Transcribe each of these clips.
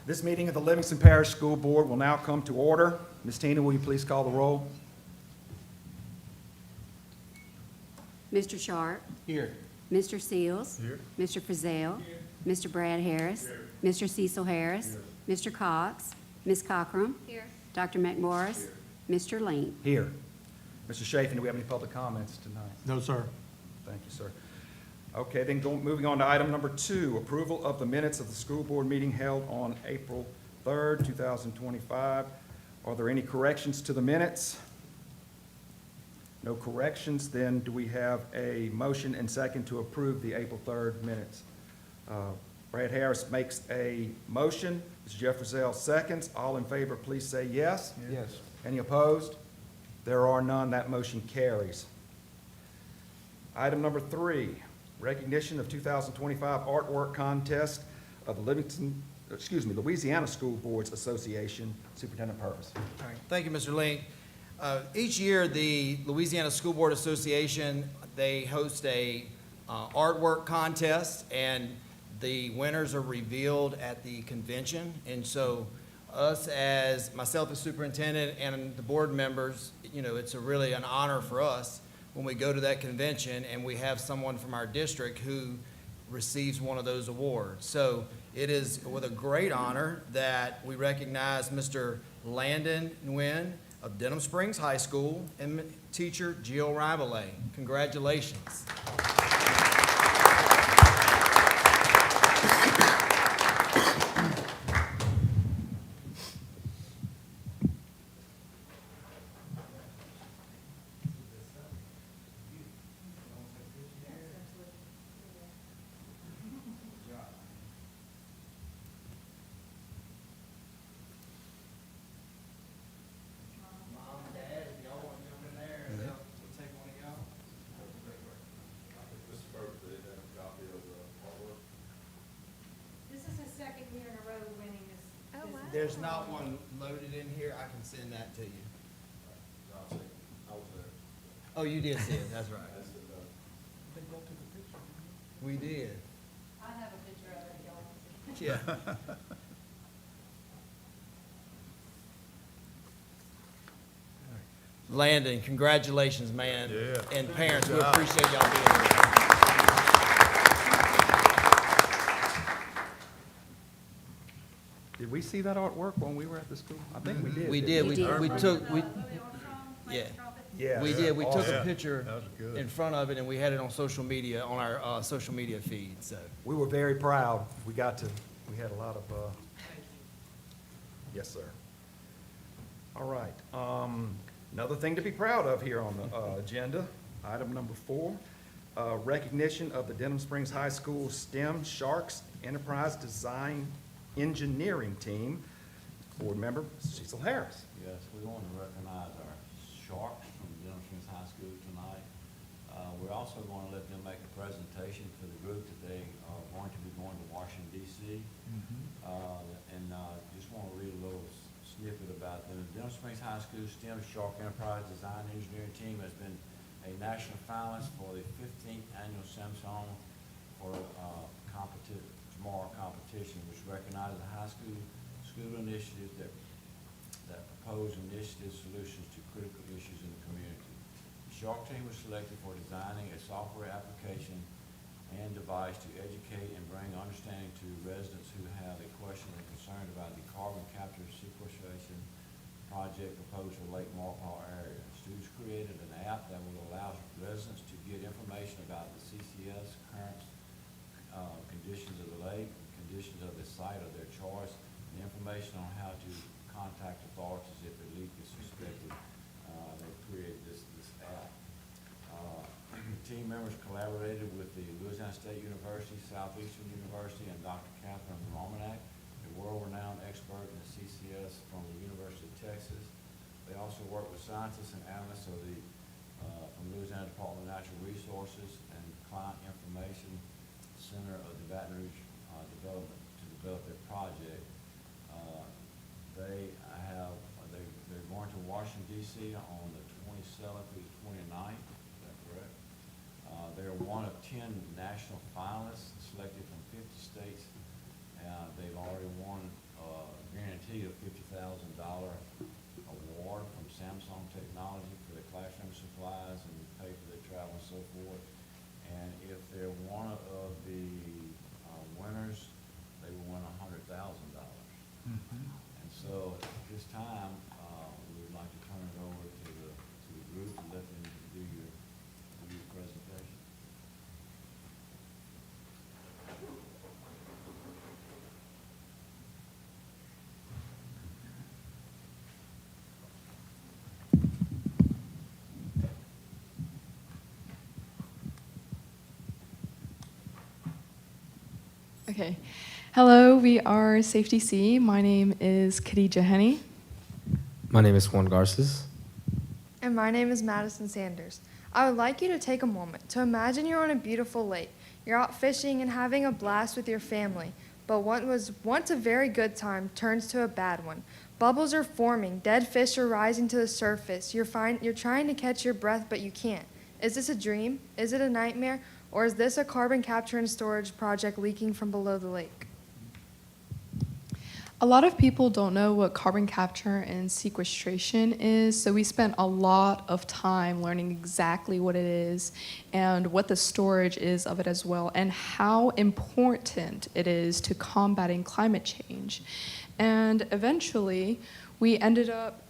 This meeting of the Livingston Parish School Board will now come to order. Ms. Tina, will you please call the roll? Mr. Sharp. Here. Mr. Seals. Here. Mr. Frizell. Mr. Brad Harris. Mr. Cecil Harris. Mr. Cox. Ms. Cockrum. Here. Dr. McMorris. Mr. Link. Here. Mr. Chafin, do we have any public comments tonight? No, sir. Thank you, sir. Okay, then moving on to item number 2, approval of the minutes of the school board meeting held on April 3rd, 2025. Are there any corrections to the minutes? No corrections, then do we have a motion and second to approve the April 3rd minutes? Brad Harris makes a motion. Mr. Jeff Frizell seconds. All in favor, please say yes. Yes. Any opposed? There are none. That motion carries. Item number 3, recognition of 2025 artwork contest of the Louisiana School Boards Association. Superintendent Purvis. All right, thank you, Mr. Link. Each year, the Louisiana School Board Association, they host a artwork contest, and the winners are revealed at the convention. And so us, as myself as superintendent and the board members, you know, it's really an honor for us when we go to that convention and we have someone from our district who receives one of those awards. So it is with a great honor that we recognize Mr. Landon Nguyen of Denham Springs High School and teacher Jill Rivalet. Congratulations. Mom and Dad, if y'all want to jump in there, we'll take one of y'all. Mr. Burke, did have a copy of the artwork? This is his second year in a row winning this. Oh, wow. There's not one loaded in here. I can send that to you. I'll say, I was there. Oh, you did see it. That's right. That's it, We did. I have a picture of it, y'all want to see. Yeah. Landon, congratulations, man. Yeah. And parents, we Good job. appreciate y'all being here. Did we see that artwork when we were at the school? I think we did. We didn't did. You did. We took, we, Throw it on Sean, Yeah. drop it. Yeah. we did. We took Awesome. a picture That was good. in front of it and we had it on social media, on our, social media feed, so. We were very proud. We had a lot of, yes, sir. All right. Another thing to be proud of here on the agenda, item number 4, recognition of the Denham Springs High School STEM Sharks Enterprise Design Engineering Team. Board member Cecil Harris. Yes, we want to recognize our Sharks from Denham Springs High School tonight. We're also going to let them make a presentation for the group that they are going to be going to Washington DC. Just want to read a little snippet about them. The Denham Springs High School STEM Shark Enterprise Design Engineering Team has been a national finalist for the 15th annual Samsung for tomorrow competition, which recognizes the high school initiatives that propose initiative solutions to critical issues in the community. The Shark team was selected for designing a software application and device to educate and bring understanding to residents who have a question or concern about the carbon capture sequestration project proposed for Lake Maupaw area. Students created an app that will allow residents to get information about the CCS current conditions of the lake, conditions of the site of their choice, and information on how to contact authorities if a leak is suspected. They created this app. Team members collaborated with the Louisiana State University, Southeastern University, and Dr. Catherine Romanak, a world-renowned expert in the CCS from the University of Texas. They also worked with scientists and analysts of the from Louisiana Department of Natural Resources and Client Information Center of the Baton Rouge Development to develop their project. They're going to Washington DC on the 27th through the 29th. Is that correct? They're one of 10 national finalists selected from 50 states. They've already won guarantee of $50,000 award from Samsung Technology for the classroom supplies and pay for their travel and so forth. And if they're one of the winners, they will win $100,000. And so at this time, we would like to turn it over to the group and let them do your presentation. Okay. Hello, we are Safety C. My name is Khadija Henny. My name is Juan Garces. And my name is Madison Sanders. I would like you to take a moment to imagine you're on a beautiful lake. You're out fishing and having a blast with your family. But what was once a very good time turns to a bad one. Bubbles are forming, dead fish are rising to the surface. You're trying to catch your breath, but you can't. Is this a dream? Is it a nightmare? Or is this a carbon capture and storage project leaking from below the lake? A lot of people don't know what carbon capture and sequestration is, so we spent a lot of time learning exactly what it is and what the storage is of it as well, and how important it is to combating climate change. And eventually, we ended up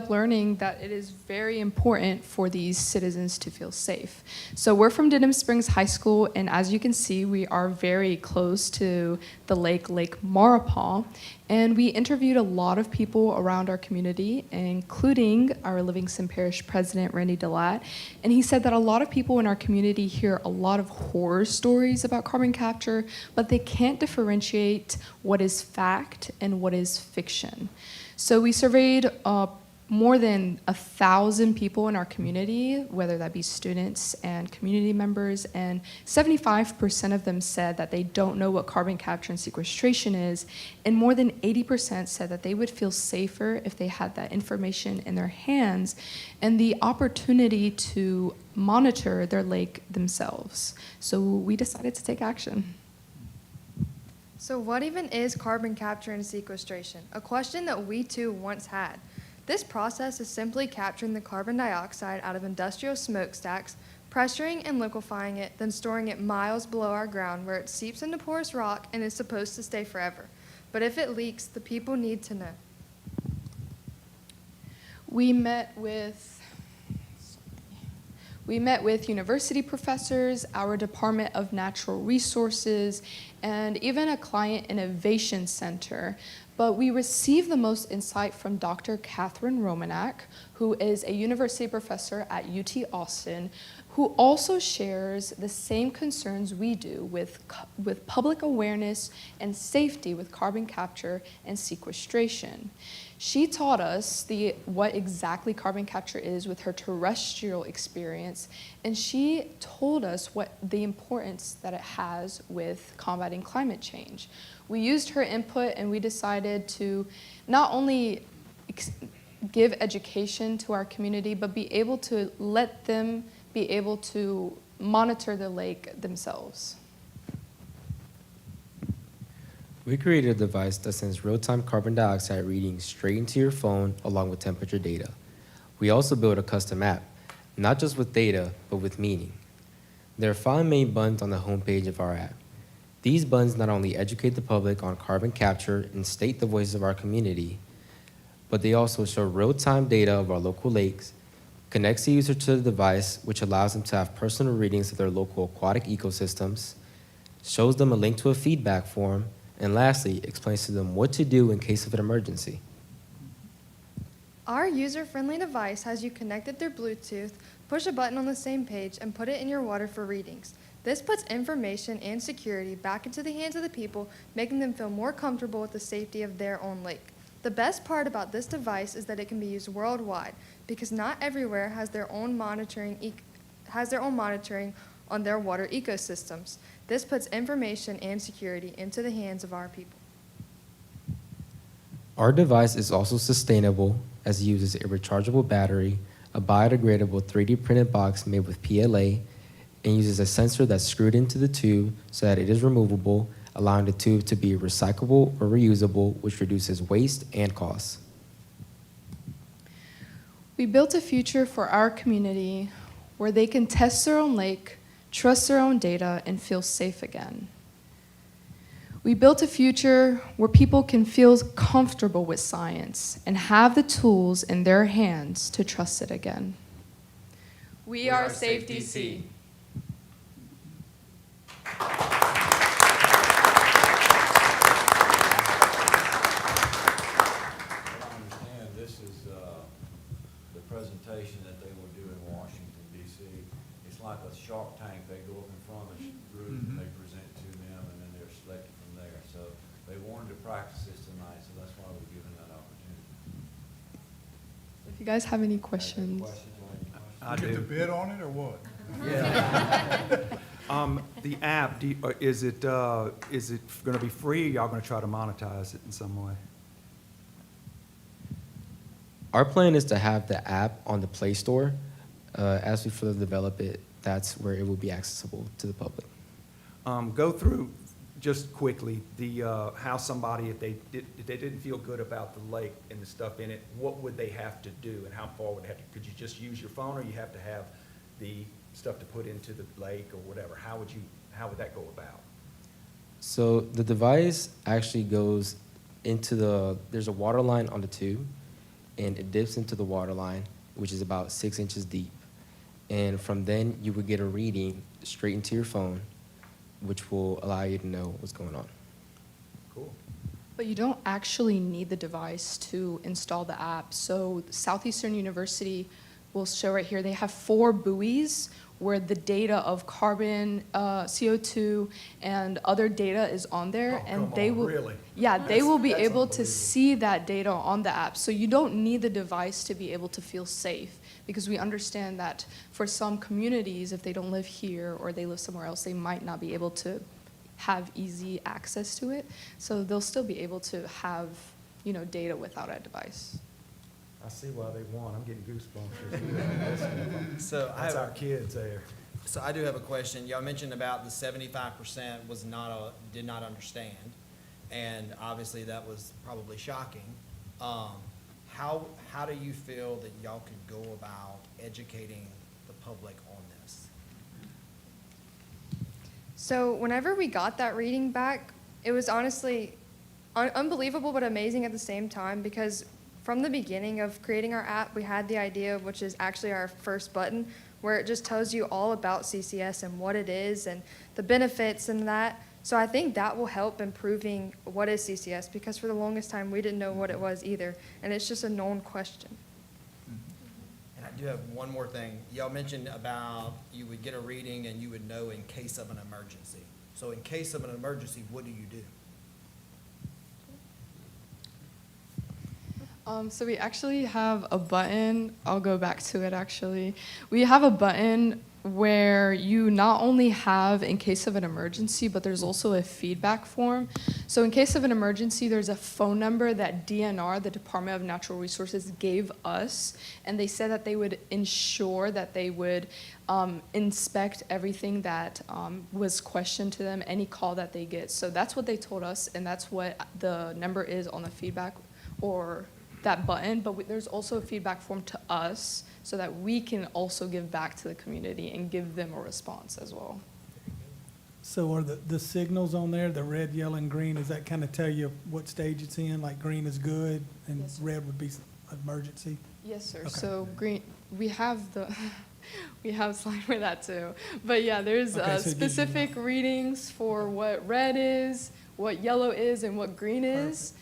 learning that it is very important for these citizens to feel safe. So we're from Denham Springs High School, and as you can see, we are very close to the Lake Maurepas. And we interviewed a lot of people around our community, including our Livingston Parish President, Randy Delat. And he said that a lot of people in our community hear a lot of horror stories about carbon capture, but they can't differentiate what is fact and what is fiction. So we surveyed more than 1,000 people in our community, whether that be students and community members, and 75% of them said that they don't know what carbon capture and sequestration is, and more than 80% said that they would feel safer if they had that information in their hands and the opportunity to monitor their lake themselves. So we decided to take action. So what even is carbon capture and sequestration? A question that we too once had. This process is simply capturing the carbon dioxide out of industrial smokestacks, pressuring and liquefying it, then storing it miles below our ground where it seeps into porous rock and is supposed to stay forever. But if it leaks, the people need to know. We met with university professors, our Department of Natural Resources, and even a client innovation center. But we received the most insight from Dr. Catherine Romanak, who is a university professor at UT Austin, who also shares the same concerns we do with public awareness and safety with carbon capture and sequestration. She taught us what exactly carbon capture is with her terrestrial experience, and she told us what the importance that it has with combating climate change. We used her input, and we decided to not only give education to our community, but be able to let them be able to monitor the lake themselves. We created a device that sends real-time carbon dioxide readings straight into your phone along with temperature data. We also built a custom app, not just with data, but with meaning. There are 5 main buttons on the homepage of our app. These buttons not only educate the public on carbon capture and state the voices of our community, but they also show real-time data of our local lakes, connects the user to the device, which allows them to have personal readings of their local aquatic ecosystems, shows them a link to a feedback form, and lastly, explains to them what to do in case of an emergency. Our user-friendly device has you connected through Bluetooth, push a button on the same page, and put it in your water for readings. This puts information and security back into the hands of the people, making them feel more comfortable with the safety of their own lake. The best part about this device is that it can be used worldwide, because not everywhere has their own monitoring on their water ecosystems. This puts information and security into the hands of our people. Our device is also sustainable as it uses a rechargeable battery, a biodegradable 3D printed box made with PLA, and uses a sensor that's screwed into the tube so that it is removable, allowing the tube to be recyclable or reusable, which reduces waste and costs. We built a future for our community where they can test their own lake, trust their own data, and feel safe again. We built a future where people can feel comfortable with science and have the tools in their hands to trust it again. We are Safe DC. What I understand, this is the presentation that they will do in Washington DC. It's like a Shark Tank. They go up in front of the group and they present to them, and then they're selected from there. So they wanted to practice this tonight, so that's why we're giving that opportunity. If you guys have any Any questions. questions or any questions? I Get the do. bid on it or what? The app, is it gonna be free, or y'all gonna try to monetize it in some way? Our plan is to have the app on the Play Store. As we further develop it, that's where it will be accessible to the public. Go through, just quickly, how somebody, if they didn't feel good about the lake and the stuff in it, what would they have to do, and how far would it have to, could you just use your phone, or you have to have the stuff to put into the lake or whatever? How would that go about? So the device actually goes into there's a water line on the tube, and it dips into the water line, which is about 6 inches deep. And from then, you would get a reading straight into your phone, which will allow you to know what's going on. Cool. But you don't actually need the device to install the app. So Southeastern University will show right here, they have 4 buoys where the data of carbon, CO2, and other data is on there. Oh, and come they on, will, really? Yeah, they will be That's able to unbelievable. see that data on the app. So you don't need the device to be able to feel safe, because we understand that for some communities, if they don't live here or they live somewhere else, they might not be able to have easy access to it. So they'll still be able to have, data without a device. I see why they won. I'm getting goosebumps. So That's our kids there. So I do have a question. Y'all mentioned about the 75% did not understand, and obviously that was probably shocking. How do you feel that y'all could go about educating the public on this? So whenever we got that reading back, it was honestly unbelievable but amazing at the same time, because from the beginning of creating our app, we had the idea, which is actually our first button, where it just tells you all about CCS and what it is and the benefits and that. So I think that will help improving what is CCS, because for the longest time, we didn't know what it was either, and it's just a known question. And I do have one more thing. Y'all mentioned about you would get a reading and you would know in case of an emergency. So in case of an emergency, what do you do? So we actually have a button. I'll go back to it actually. We have a button where you not only have in case of an emergency, but there's also a feedback form. So in case of an emergency, there's a phone number that DNR, the Department of Natural Resources, gave us, and they said that they would ensure that they would inspect everything that was questioned to them, any call that they get. So that's what they told us, and that's what the number is on the feedback or that button, but there's also a feedback form to us so that we can also give back to the community and give them a response as well. So are the signals on there, the red, yellow, and green, does that kind of tell you what stage it's in? Like green is good and Yes, sir. red would be emergency? Yes, sir. Okay. So green, we have we have a slide for that too. But yeah, there's Okay, so it gives you specific readings for what red is, what yellow is, and what green is.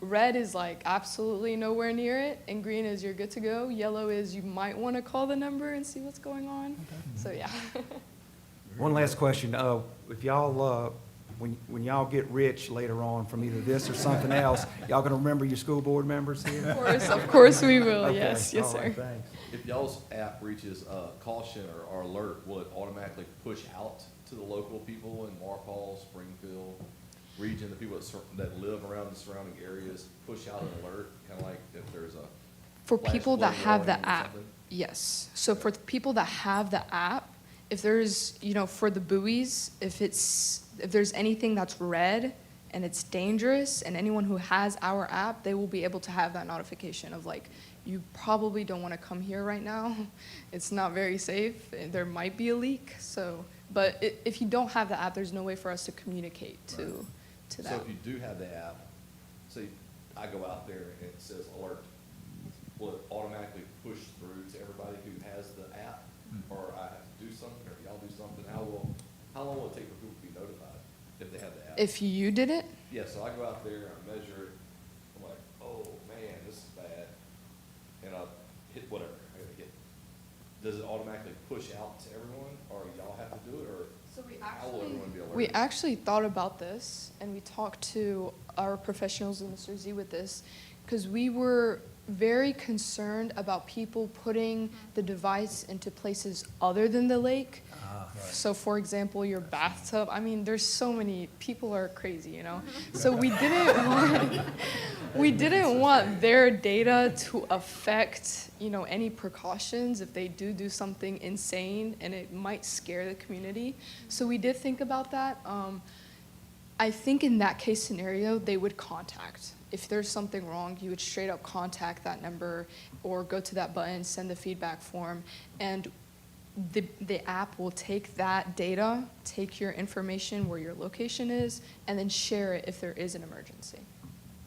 Red is like absolutely nowhere near it, and green is you're good to go. Yellow is you might want to call the number and see what's going on. So yeah. One last question. If y'all, when y'all get rich later on from either this or something else, y'all gonna remember your school board members here? Of course we will. Okay, Yes, all sir. right, thanks. If y'all's app reaches caution or alert, will it automatically push out to the local people in Marpole, Springfield region, the people that live around the surrounding areas, push out an alert, kind of like if there's a For flash people that flood have the warning or app, something? yes. So for the people that have the app, if there's, for the buoys, if there's anything that's red and it's dangerous, and anyone who has our app, they will be able to have that notification of like, you probably don't want to come here right now. It's not very safe. And there might be a leak. So, but if you don't have the app, there's no way for us to communicate to So that. if you do have the app, say I go out there and it says alert, will it automatically push through to everybody who has the app? Or I have to do something, or y'all do something? How long will it take for people to be notified if they have the app? If you did it, Yeah, so I go out there, I measure it, I'm like, oh man, this is bad, and I hit whatever, I gotta hit. Does it automatically push out to everyone, or y'all have to do it, or how will everyone be alerted? we actually thought about this, and we talked to our professionals and Mr. Z with this, because we were very concerned about people putting the device into places other than the lake. So for example, your bathtub, I mean, there's so many, people are crazy, So we didn't want their data to affect, any precautions if they do something insane, and it might scare the community. So we did think about that. I think in that case scenario, they would contact. If there's something wrong, you would straight up contact that number or go to that button, send the feedback form, and the app will take that data, take your information where your location is, and then share it if there is an emergency.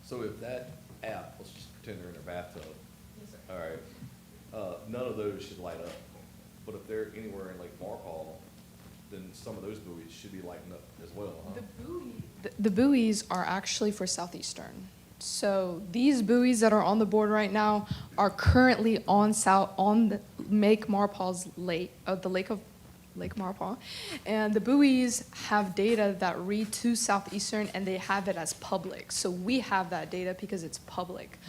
So if that app, let's just pretend they're in their bathtub. Yes, sir. All right, none of those should light up. But if they're anywhere in Lake Marpol, then some of those buoys should be lighting up as well, huh? The buoys are actually for Southeastern. So these buoys that are on the board right now are currently on the Lake Marpol's lake, the Lake Marpol, and the buoys have data that read to Southeastern, and they have it as public. So we have that data because it's public.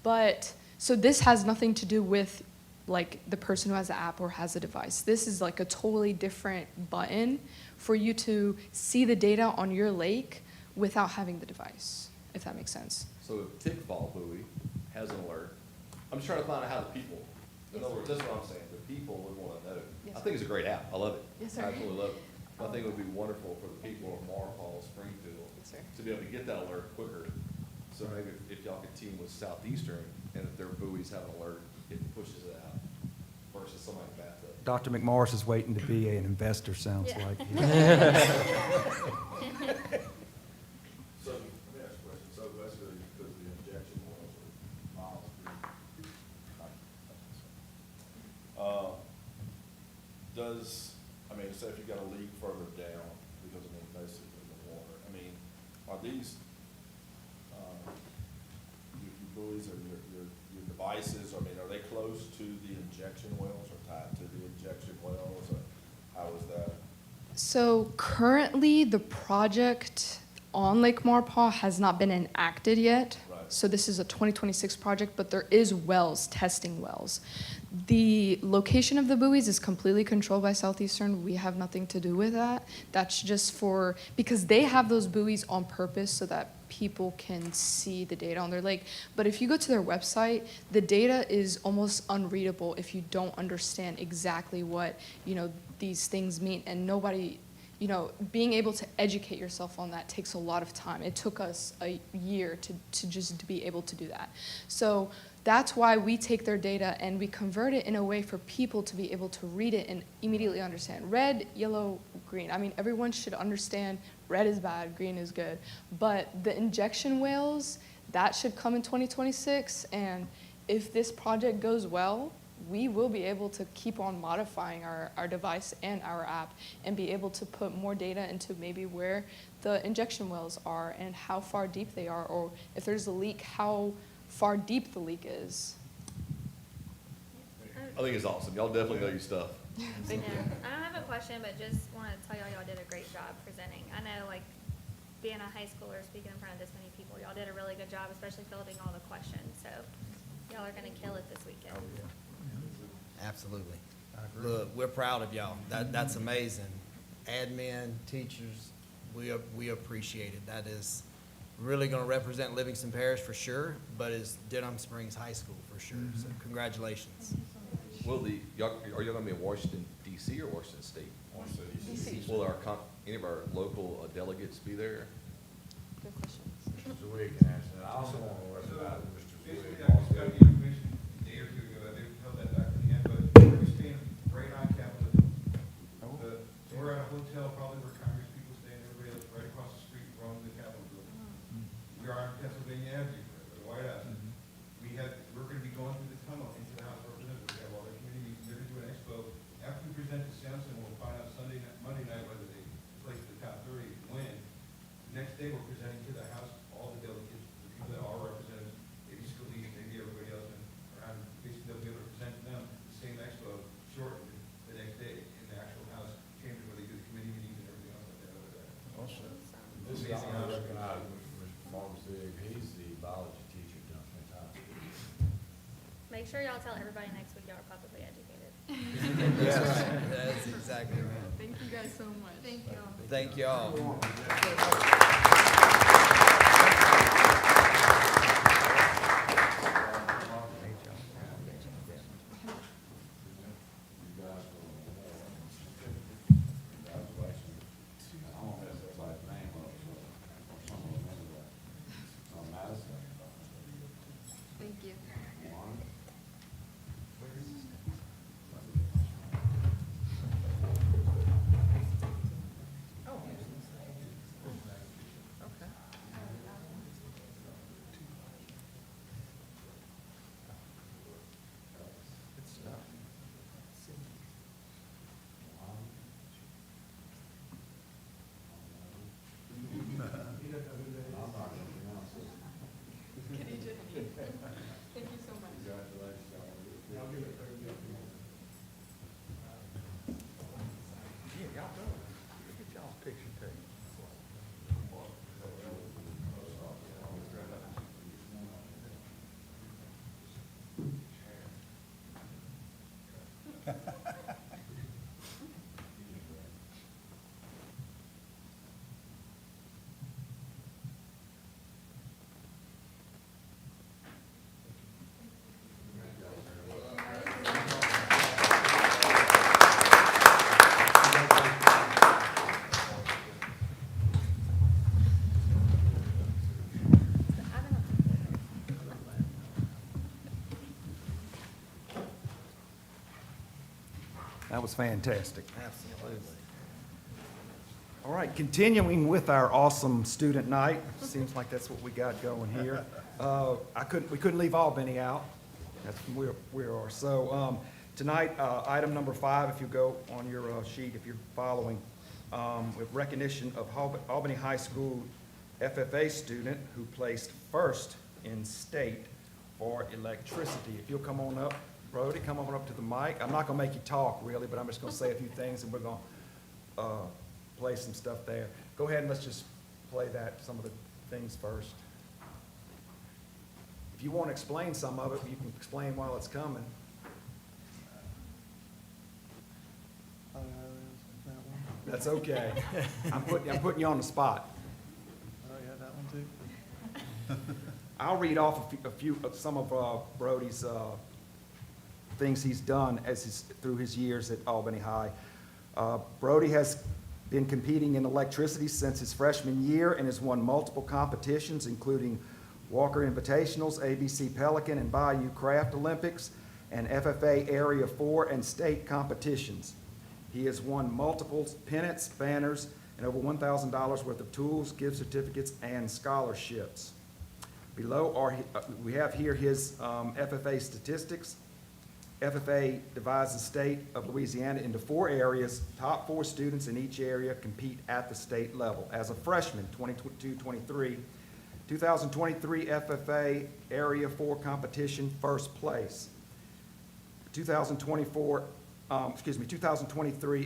But so this has nothing to do with like the person who has the app or has the device. This is like a totally different button for you to see the data on your lake without having the device, if that makes sense. So if Tickfall buoy has an alert, I'm just trying to find out how the people, in other words, that's what I'm saying, the people would want to know. Yes, I think it's a great app, I love it. Yes, sir. I absolutely love it. I think it would be wonderful for the people of Marpol, Springfield, Yes, sir. to be able to get that alert quicker. So maybe if y'all could team with Southeastern, and if their buoys have an alert, it pushes it out versus somebody's bathtub. Dr. McMorris is waiting to be an investor, sounds Yeah. like. So, let me ask a question. So basically, because the injection wells are miles does, say if you got a leak further down, because basically the water, are these, your buoys or your devices, are they close to the injection wells or tied to the injection wells, or how is that? So currently, the project on Lake Marpol has not been enacted yet. Right. So this is a 2026 project, but there is wells, testing wells. The location of the buoys is completely controlled by Southeastern. We have nothing to do with that. That's just because they have those buoys on purpose so that people can see the data on their lake. But if you go to their website, the data is almost unreadable if you don't understand exactly what, these things mean. And nobody, being able to educate yourself on that takes a lot of time. It took us a year to be able to do that. So that's why we take their data and we convert it in a way for people to be able to read it and immediately understand. Red, yellow, green. Everyone should understand red is bad, green is good. But the injection whales, that should come in 2026. And if this project goes well, we will be able to keep on modifying our device and our app and be able to put more data into maybe where the injection wells are and how far deep they are, or if there's a leak, how far deep the leak is. I think it's awesome. Y'all definitely know your stuff. Thank you. I don't have a question, but just want to tell y'all did a great job presenting. I know, being a high schooler, speaking in front of this many people, y'all did a really good job, especially fielding all the questions. So y'all are going to kill it this weekend. Absolutely. Look, we're proud of y'all. That's amazing. Admin, teachers, we appreciate it. That is really going to represent Livingston Parish for sure, but is Denham Springs High School for sure. So congratulations. Are y'all gonna be in Washington DC or Washington State? Will any of our local delegates be there? Good question. Mr. Zweig can answer that. I also want to worry about Mr. Basically, Zweig. I just got the information a day or two ago, they held that back to the end, but we're staying right on Capitol Hill. So we're at a hotel, probably where Congress people stay, and everybody else right across the street from the Capitol building. We are on Pennsylvania Avenue, the White House. We're gonna be going through the tunnel into the House of Representatives, we have all the committee meetings, they're gonna do an expo. After we present to Sampson, we'll find out Monday night whether they place the top 30 win. Next day, we're presenting to the House, all the delegates, the people that are representatives, maybe Scalise, maybe everybody else, and basically they'll be able to present to them the same expo shortly the next day in the actual House chamber where they do the committee meetings and everything else like that over there. This is, I recognize Mr. Martin Zweig, he's the biology teacher at Dunn Springs High School. Make sure y'all tell everybody next week y'all are publicly educated. That's right. That's exactly right. Thank you guys so much. Thank you. Thank you all. You guys congratulations. I don't have everybody's name up, so some of them anyway. Madison. Thank you. One. I'm not gonna pronounce it. Thank you so much. Congratulations. Yeah, y'all go. Get y'all a picture taken. That was fantastic. Absolutely. All right, continuing with our awesome student night, seems like that's what we got going here. We couldn't leave Albany out. That's where we are. So tonight, item number 5, if you go on your sheet, if you're following, with recognition of Albany High School FFA student who placed first in state for electricity. If you'll come on up, Brody, come on up to the mic. I'm not gonna make you talk really, but I'm just gonna say a few things and we're gonna play some stuff there. Go ahead and let's just play some of the things first. If you want to explain some of it, you can explain while it's coming. That's okay. I'm putting you on the spot. Oh, yeah, that one too? I'll read off some of Brody's things he's done through his years at Albany High. Brody has been competing in electricity since his freshman year and has won multiple competitions, including Walker Invitationals, ABC Pelican and Bayou Craft Olympics, and FFA Area 4 and state competitions. He has won multiple pennants, banners, and over $1,000 worth of tools, gift certificates, and scholarships. Below we have here his FFA statistics. FFA divides the state of Louisiana into 4 areas. Top 4 students in each area compete at the state level. As a freshman, 2023 FFA Area 4 competition, first place. 2023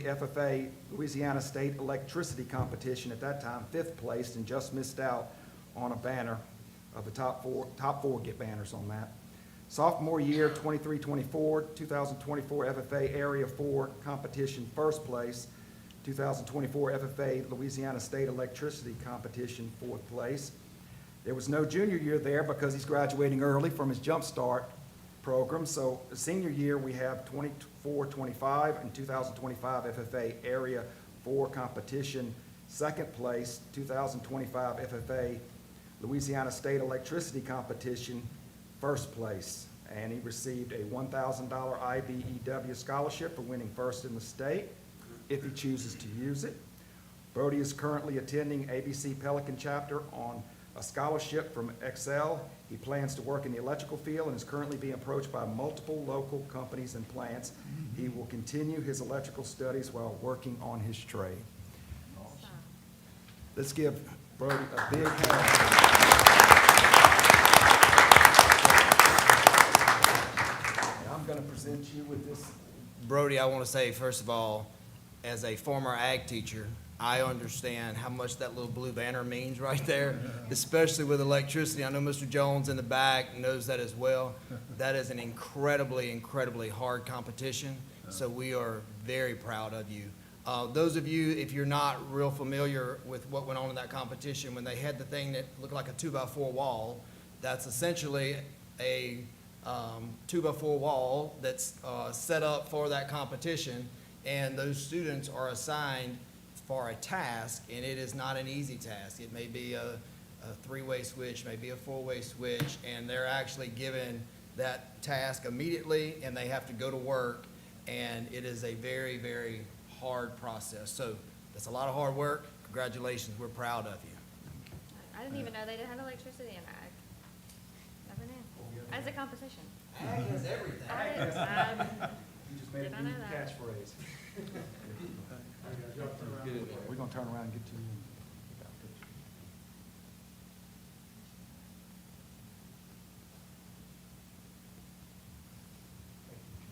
FFA Louisiana State Electricity Competition, at that time, 5th place, and just missed out on a banner of the top four get banners on that. Sophomore year, 2024 FFA Area 4 competition, first place. 2024 FFA Louisiana State Electricity Competition, 4th place. There was no junior year there because he's graduating early from his Jump Start program. So the senior year, we have 24-25 and 2025 FFA Area 4 competition, second place, 2025 FFA Louisiana State Electricity Competition, first place. And he received a $1,000 IBEW scholarship for winning first in the state, if he chooses to use it. Brody is currently attending ABC Pelican chapter on a scholarship from Excel. He plans to work in the electrical field and is currently being approached by multiple local companies and plants. He will continue his electrical studies while working on his trade. Let's give Brody a big hand. And I'm gonna present you with this. Brody, I want to say, first of all, as a former ag teacher, I understand how much that little blue banner means right there, especially with electricity. I know Mr. Jones in the back knows that as well. That is an incredibly, incredibly hard competition, so we are very proud of you. Those of you, if you're not real familiar with what went on in that competition, when they had the thing that looked like a 2x4 wall, that's essentially a 2x4 wall that's set up for that competition, and those students are assigned for a task, and it is not an easy task. It may be a three-way switch, maybe a four-way switch, and they're actually given that task immediately, and they have to go to work, and it is a very, very hard process. So that's a lot of hard work. Congratulations, we're proud of you. I didn't even know they had electricity in ag. Never knew. As a competition. Ag has everything. I You just made Did a I new know that? catchphrase. We're gonna turn around and get to you.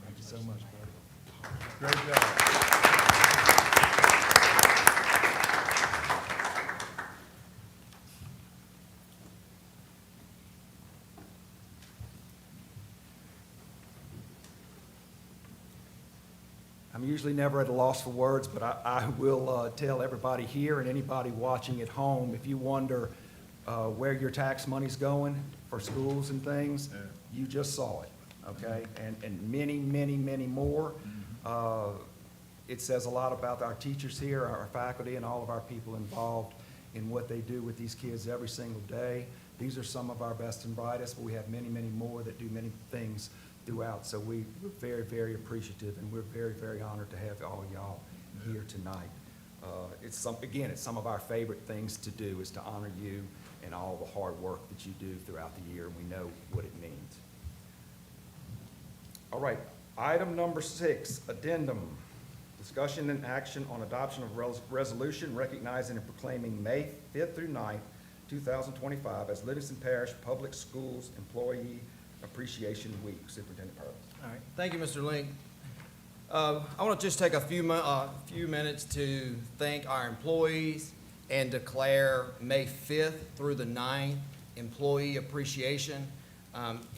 Thank you so much, buddy. Great job. I'm usually never at a loss for words, but I will tell everybody here and anybody watching at home, if you wonder where your tax money's going for schools and things, you just saw it, okay? And many, many, many more. It says a lot about our teachers here, our faculty, and all of our people involved in what they do with these kids every single day. These are some of our best and brightest, but we have many, many more that do many things throughout. So we're very, very appreciative, and we're very, very honored to have all y'all here tonight. It's some of our favorite things to do is to honor you and all the hard work that you do throughout the year, and we know what it means. All right, item number 6, addendum. Discussion and action on adoption of resolution recognizing and proclaiming May 5th through 9th, 2025 as Livingston Parish Public Schools Employee Appreciation Week. Superintendent Purvis. All right, thank you, Mr. Link. I want to just take a few minutes to thank our employees and declare May 5th through the 9th Employee Appreciation.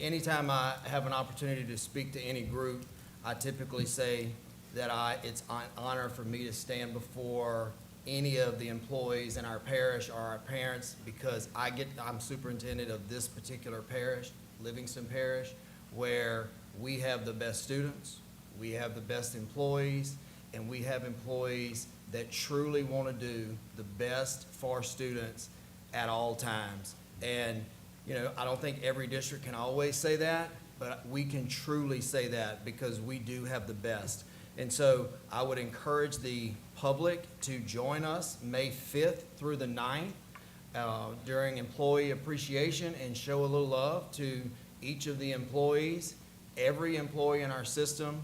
Anytime I have an opportunity to speak to any group, I typically say that it's an honor for me to stand before any of the employees in our parish or our parents, because I'm superintendent of this particular parish, Livingston Parish, where we have the best students, we have the best employees, and we have employees that truly want to do the best for students at all times. And, you know, I don't think every district can always say that, but we can truly say that because we do have the best. And so I would encourage the public to join us May 5th through the 9th during Employee Appreciation and show a little love to each of the employees. Every employee in our system,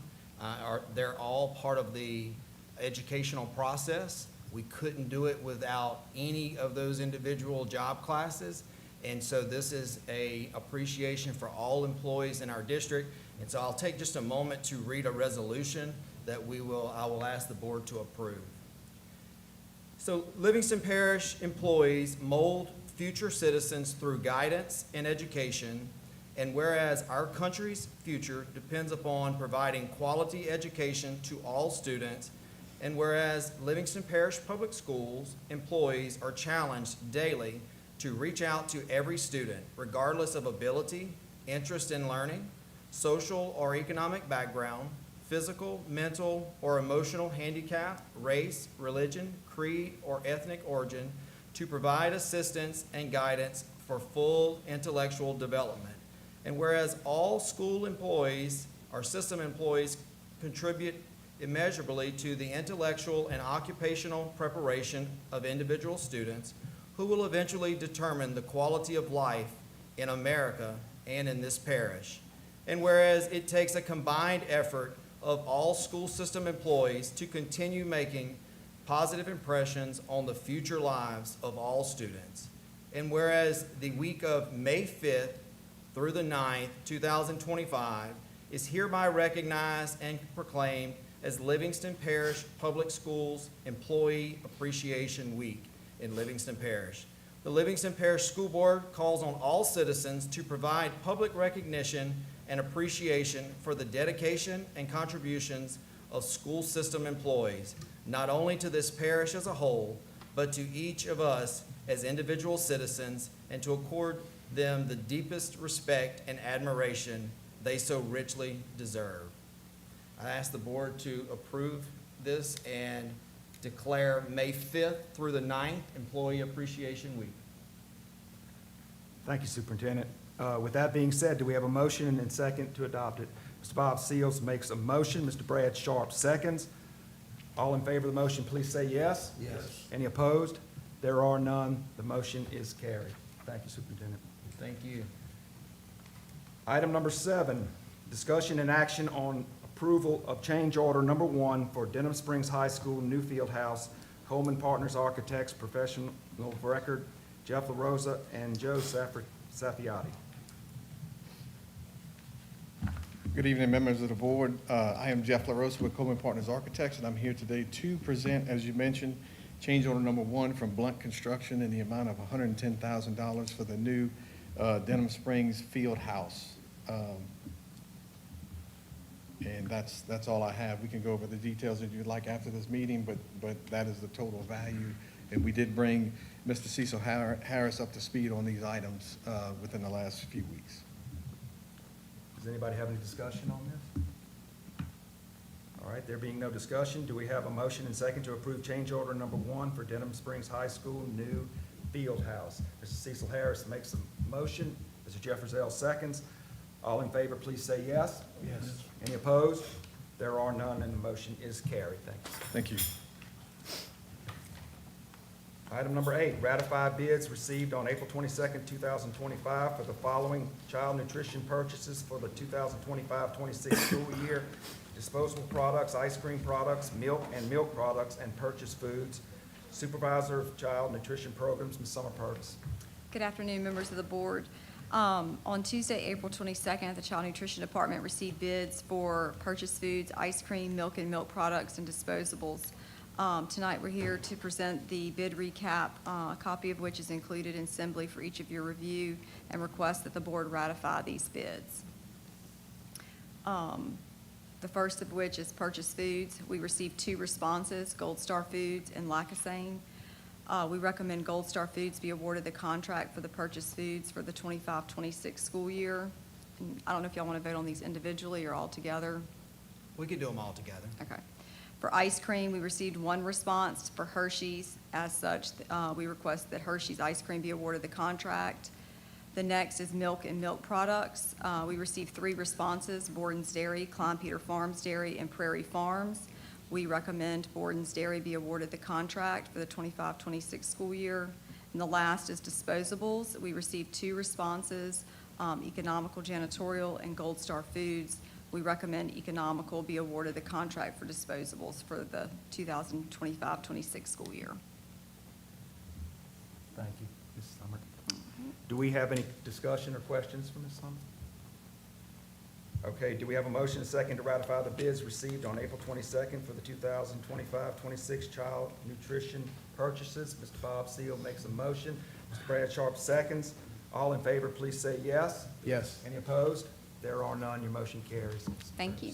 they're all part of the educational process. We couldn't do it without any of those individual job classes. And so this is a appreciation for all employees in our district. And so I'll take just a moment to read a resolution that I will ask the board to approve. So Livingston Parish employees mold future citizens through guidance and education, and whereas our country's future depends upon providing quality education to all students, and whereas Livingston Parish Public Schools employees are challenged daily to reach out to every student, regardless of ability, interest in learning, social or economic background, physical, mental, or emotional handicap, race, religion, creed, or ethnic origin to provide assistance and guidance for full intellectual development. And whereas all school employees or system employees contribute immeasurably to the intellectual and occupational preparation of individual students who will eventually determine the quality of life in America and in this parish. And whereas it takes a combined effort of all school system employees to continue making positive impressions on the future lives of all students. And whereas the week of May 5th through the 9th, 2025 is hereby recognized and proclaimed as Livingston Parish Public Schools Employee Appreciation Week in Livingston Parish. The Livingston Parish School Board calls on all citizens to provide public recognition and appreciation for the dedication and contributions of school system employees, not only to this parish as a whole, but to each of us as individual citizens, and to accord them the deepest respect and admiration they so richly deserve. I ask the board to approve this and declare May 5th through the 9th Employee Appreciation Week. Thank you, Superintendent. With that being said, do we have a motion and second to adopt it? Mr. Bob Seals makes a motion. Mr. Brad Sharp seconds. All in favor of the motion, please say yes. Yes. Any opposed? There are none. The motion is carried. Thank you, Superintendent. Thank you. Item number 7, discussion and action on approval of change order number 1 for Denham Springs High School new field house, Coleman Partners Architects, professional of record, Jeff LaRosa and Joe Safiati. Good evening, members of the board. I am Jeff LaRosa with Coleman Partners Architects, and I'm here today to present, as you mentioned, change order number 1 from Blunt Construction in the amount of $110,000 for the new Denham Springs field house. And that's all I have. We can go over the details if you'd like after this meeting, but that is the total value. And we did bring Mr. Cecil Harris up to speed on these items within the last few weeks. Does anybody have any discussion on this? All right, there being no discussion, do we have a motion and second to approve change order number 1 for Denham Springs High School new field house? Mr. Cecil Harris makes a motion. Mr. Jeffers seconds. All in favor, please say yes. Yes. Any opposed? There are none, and the motion is carried. Thank you. Thank you. Item number 8, ratify bids received on April 22nd, 2025 for the following child nutrition purchases for the 2025-26 school year: disposable products, ice cream products, milk and milk products, and purchased foods. Supervisor of Child Nutrition Programs, Ms. Summer Purvis. Good afternoon, members of the board. On Tuesday, April 22nd, the Child Nutrition Department received bids for purchased foods, ice cream, milk and milk products, and disposables. Tonight, we're here to present the bid recap, a copy of which is included in assembly for each of your review, and request that the board ratify these bids. The first of which is purchased foods. We received 2 responses, Gold Star Foods and Lackassane. We recommend Gold Star Foods be awarded the contract for the purchased foods for the 25-26 school year. And I don't know if y'all want to vote on these individually or all together. We could do them all together. Okay. For ice cream, we received 1 response for Hershey's. As such, we request that Hershey's ice cream be awarded the contract. The next is milk and milk products. We received 3 responses, Borden's Dairy, Klein Peter Farms Dairy, and Prairie Farms. We recommend Borden's Dairy be awarded the contract for the 25-26 school year. And the last is disposables. We received 2 responses, Economical Janitorial and Gold Star Foods. We recommend Economical be awarded the contract for disposables for the 2025-26 school year. Thank you, Ms. Summer. Do we have any discussion or questions for Ms. Summer? Okay, do we have a motion and second to ratify the bids received on April 22nd for the 2025-26 child nutrition purchases? Mr. Bob Seal makes a motion. Mr. Brad Sharp seconds. All in favor, please say yes. Yes. Any opposed? There are none. Your motion carries. Thank you.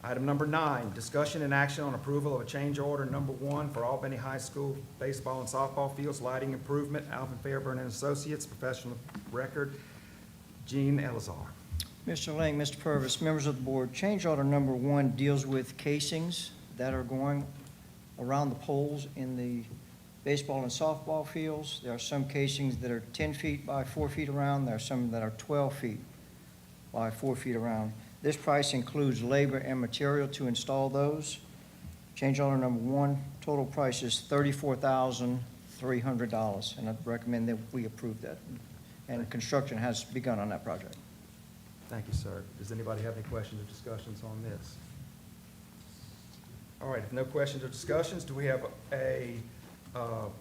Item number 9, discussion and action on approval of a change order number 1 for Albany High School baseball and softball fields lighting improvement, Alvin Fairburn and Associates, professional record, Gene Elazar. Mr. Lang, Mr. Purvis, members of the board, change order number 1 deals with casings that are going around the poles in the baseball and softball fields. There are some casings that are 10 feet by 4 feet around. There are some that are 12 feet by 4 feet around. This price includes labor and material to install those. Change order number 1, total price is $34,300, and I recommend that we approve that. And construction has begun on that project. Thank you, sir. Does anybody have any questions or discussions on this? All right, if no questions or discussions, do we have a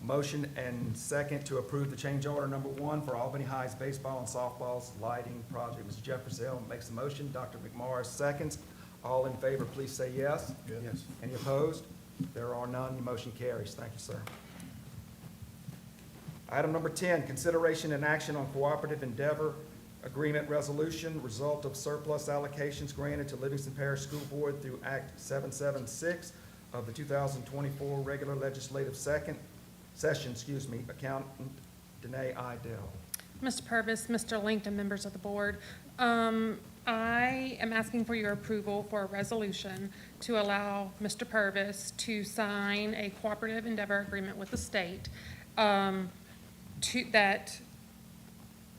motion and second to approve the change order number 1 for Albany High's baseball and softball's lighting project? Mr. Jefferson makes the motion, Dr. McMorris seconds. All in favor, please say yes. Yes. Any opposed? There are none. The motion carries. Thank you, sir. Item number 10, consideration and action on cooperative endeavor agreement resolution, result of surplus allocations granted to Livingston Parish School Board through Act 776 of the 2024 regular legislative session, Accountant Danae Idell. Mr. Purvis, Mr. Langton, members of the board. I am asking for your approval for a resolution to allow Mr. Purvis to sign a cooperative endeavor agreement with the state that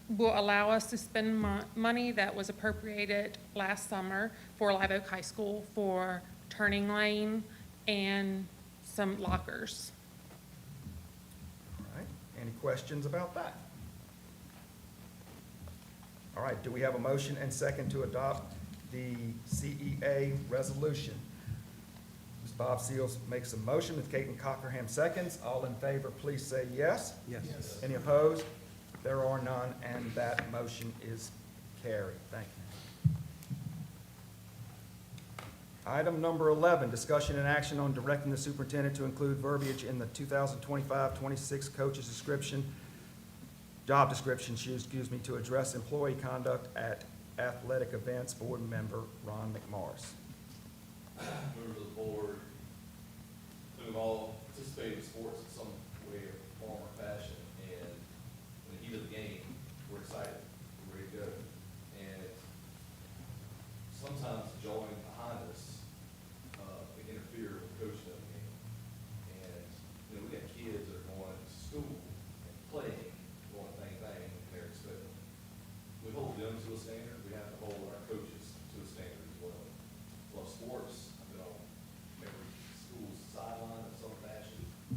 will allow us to spend money that was appropriated last summer for Live Oak High School for turning lane and some lockers. All right, any questions about that? All right, do we have a motion and second to adopt the CEA resolution? Ms. Bob Seals makes a motion, Ms. Caitlin Cockerham seconds. All in favor, please say yes. Yes. Any opposed? There are none, and that motion is carried. Thank you. Item number 11, discussion and action on directing the superintendent to include verbiage in the 2025-26 coach's job description, to address employee conduct at athletic events. Board member Ron McMorris. Members of the board, we've all participated in sports in some way or form or fashion, and in the heat of the game, we're excited, we're ready to go. And sometimes the joy behind us can interfere with coaching of the game. And, we got kids that are going to school and playing, going bang, and they're expecting. We hold them to a standard, we have to hold our coaches to a standard as well. Love sports, I've been on every school's sideline in some fashion. I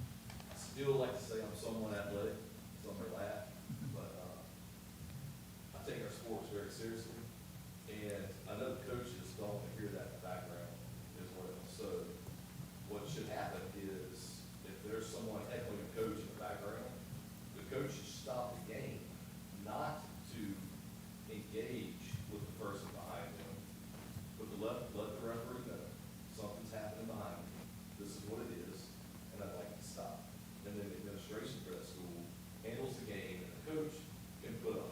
still like to say I'm somewhat athletic, some may laugh, but I take our sports very seriously. And I know the coaches don't hear that in the background as well. So what should happen is if there's someone heckling a coach in the background, the coach should stop the game, not to engage with the person behind them, but to let the referee know something's happening behind me. This is what it is, and I'd like to stop. And then the administration for that school handles the game, and the coach can put 100%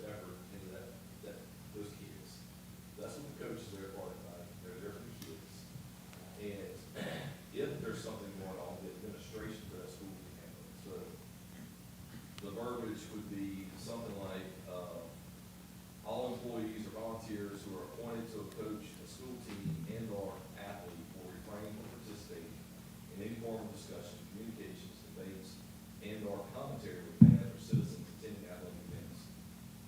effort into those kids. That's what the coach is there for tonight. They're there for the kids. And if there's something going on, the administration for that school can handle it. So the verbiage would be something like, all employees or volunteers who are appointed to a coach, a school team, and/or athlete will refrain from participating in any form of discussion, communications, debates, and/or commentary with fans or citizens attending athletic events.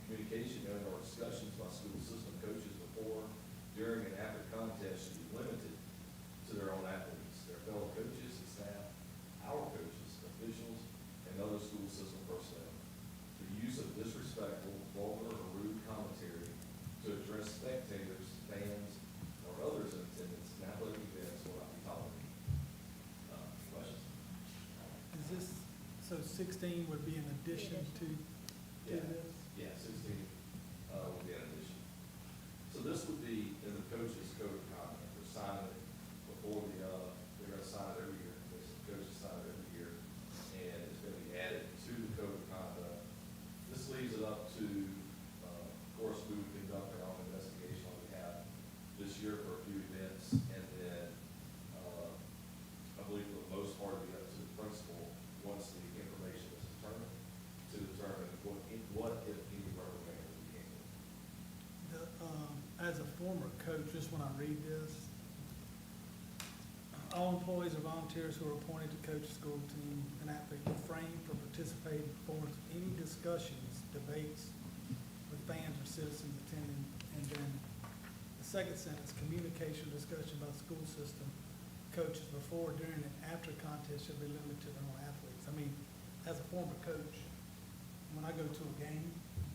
Communication and/or discussions by school system coaches before, during, and after contests should be limited to their own athletes, their fellow coaches and staff, our coaches, officials, and other school system personnel. The use of disrespectful, vulgar, or rude commentary to address spectators, fans, or others in attendance in athletic events will not be tolerated. Questions? Is this, so 16 would be in addition to Yeah. this? Yeah, 16 will be an addition. So this would be in the coach's code of conduct. They're signing it before they're gonna sign it every year. The coaches sign it every year, and it's gonna be added to the code of conduct. This leaves it up to, of course, we would conduct our own investigation on behalf this year for a few events, and then, I believe for the most part, it'll be up to the principal, once the information is determined, to determine what if any reprimand will be handled. The, coach, just when I read this, all employees or volunteers who are appointed to coach the school team and athlete refrain from participating in performance of any discussions, debates with fans or citizens attending. And then the second sentence, communication, discussion about the school system, coaches before, during, and after contest should be limited to their own athletes. I mean, as a former coach, when I go to a game,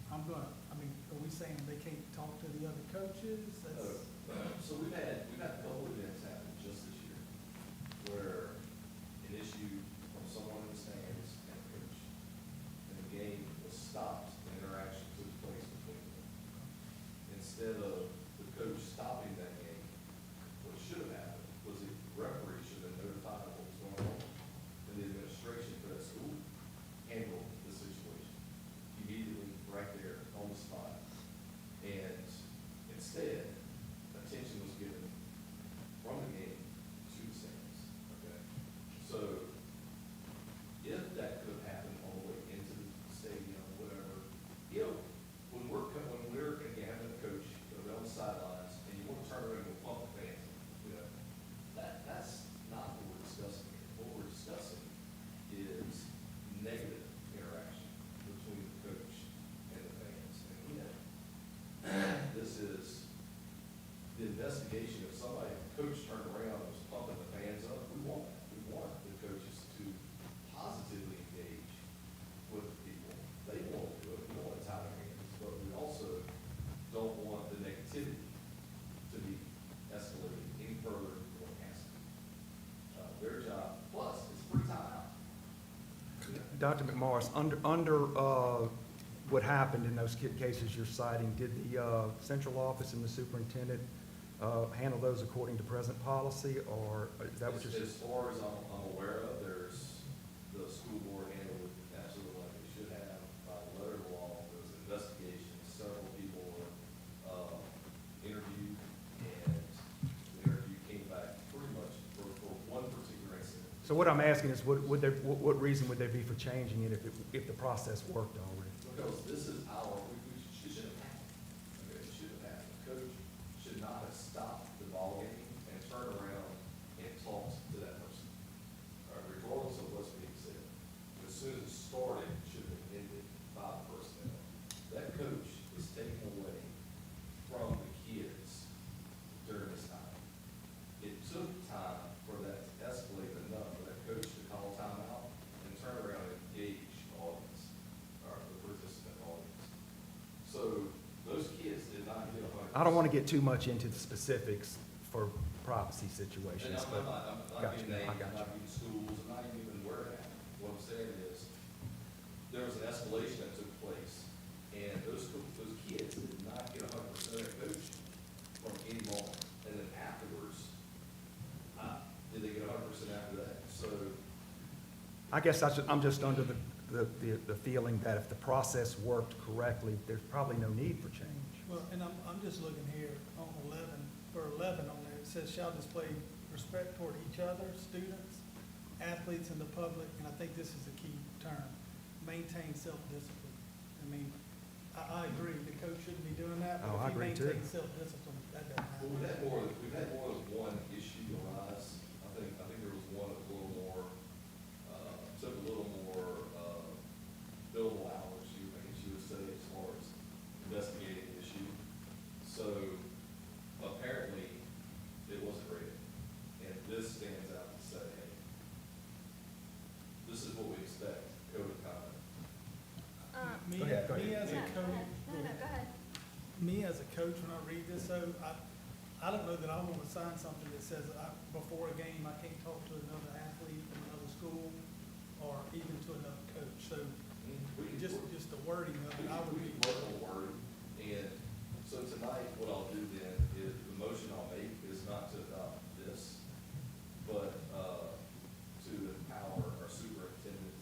are we saying they can't talk to the other coaches? That's, So we've had a couple of events happen just this year where an issue from someone in the stands and a coach, and the game was stopped, and interaction took place between them. Instead of the coach stopping that game, what should have happened was the referee should have notified of what was going on, and the administration for that school handled the situation immediately, right there, on the spot. And instead, attention was given from the game to the stands, okay? So if that could happen all the way into the stadium, whatever, when we're having a coach, on the sidelines, and you want to turn around and go pump the fans, that's not what we're discussing here. What we're discussing is negative interaction between the coach and the fans. And this is the investigation of somebody, the coach turned around and was pumping the fans up. We want that. We want the coaches to positively engage with the people. They want to do it. We don't want to tie their hands, but we also don't want the negativity to be escalated any further than it has to. Their job, plus it's free time out. Dr. McMorris, under what happened in those cases you're citing, did the central office and the superintendent handle those according to present policy, or is that what you're saying? As far as I'm aware of, the school board handled it absolutely like they should have, by the letter of the law. There was an investigation, several people were interviewed, and the interview came back pretty much for one particular incident. So what I'm asking is, what reason would there be for changing it if the process worked already? Because this is it should have happened. Okay, it should have happened. The coach should not have stopped the ball game and turned around and talked to that person, regardless of what's being said. As soon as it started, it should have been ended by the personnel. That coach is taken away from the kids during this time. It took time for that to escalate enough for that coach to call timeout and turn around and engage the audience, or the participant audience. So those kids did not get 100%. I don't want to get too much into the specifics for privacy situations, And but. I'm not Gotcha, giving names, I got I'm not you. giving schools, I'm not even giving where it happened. What I'm saying is, there was an escalation that took place, and those kids did not get 100% of their coach from any moment. And then afterwards, did they get 100% after that? So, I guess I'm just under the feeling that if the process worked correctly, there's probably no need for change. well, and I'm just looking here on 11, for 11 on there, it says shall display respect toward each other, students, athletes, and the public, and I think this is a key term, maintain self-discipline. I mean, I agree, the coach shouldn't be doing that, Oh, but I if he agree too. maintains self-discipline, that doesn't well, happen. we've had more than one issue arise. I think there was one that was a little more, took a little more, billable hours, I guess you would say, as far as investigating the issue. So apparently, it wasn't rated. And this stands out to say, hey, this is what we expect, code of conduct. Me, Go ahead, go me ahead. as No, a go coach, ahead. No, go ahead. me as a coach, when I read this, though, I don't know that I want to sign something that says before a game, I can't talk to another athlete from another school or even to another coach. So just the wording of it, I would We be. can work on wording, and so tonight, what I'll do then is, the motion I'll make is not to adopt this, but, to empower our superintendent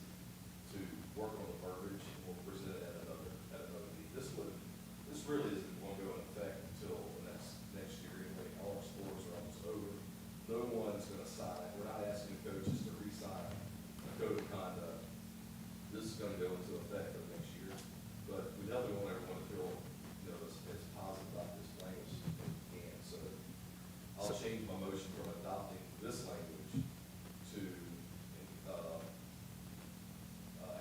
to work on the verbiage, and we'll present it at another meeting. This really isn't going to go in effect until the next year, anyway. All our sports are almost over. No one's going to sign, we're not asking coaches to re-sign a code of conduct. This is going to go into effect for the next year, but we I'll change my motion from adopting this language to,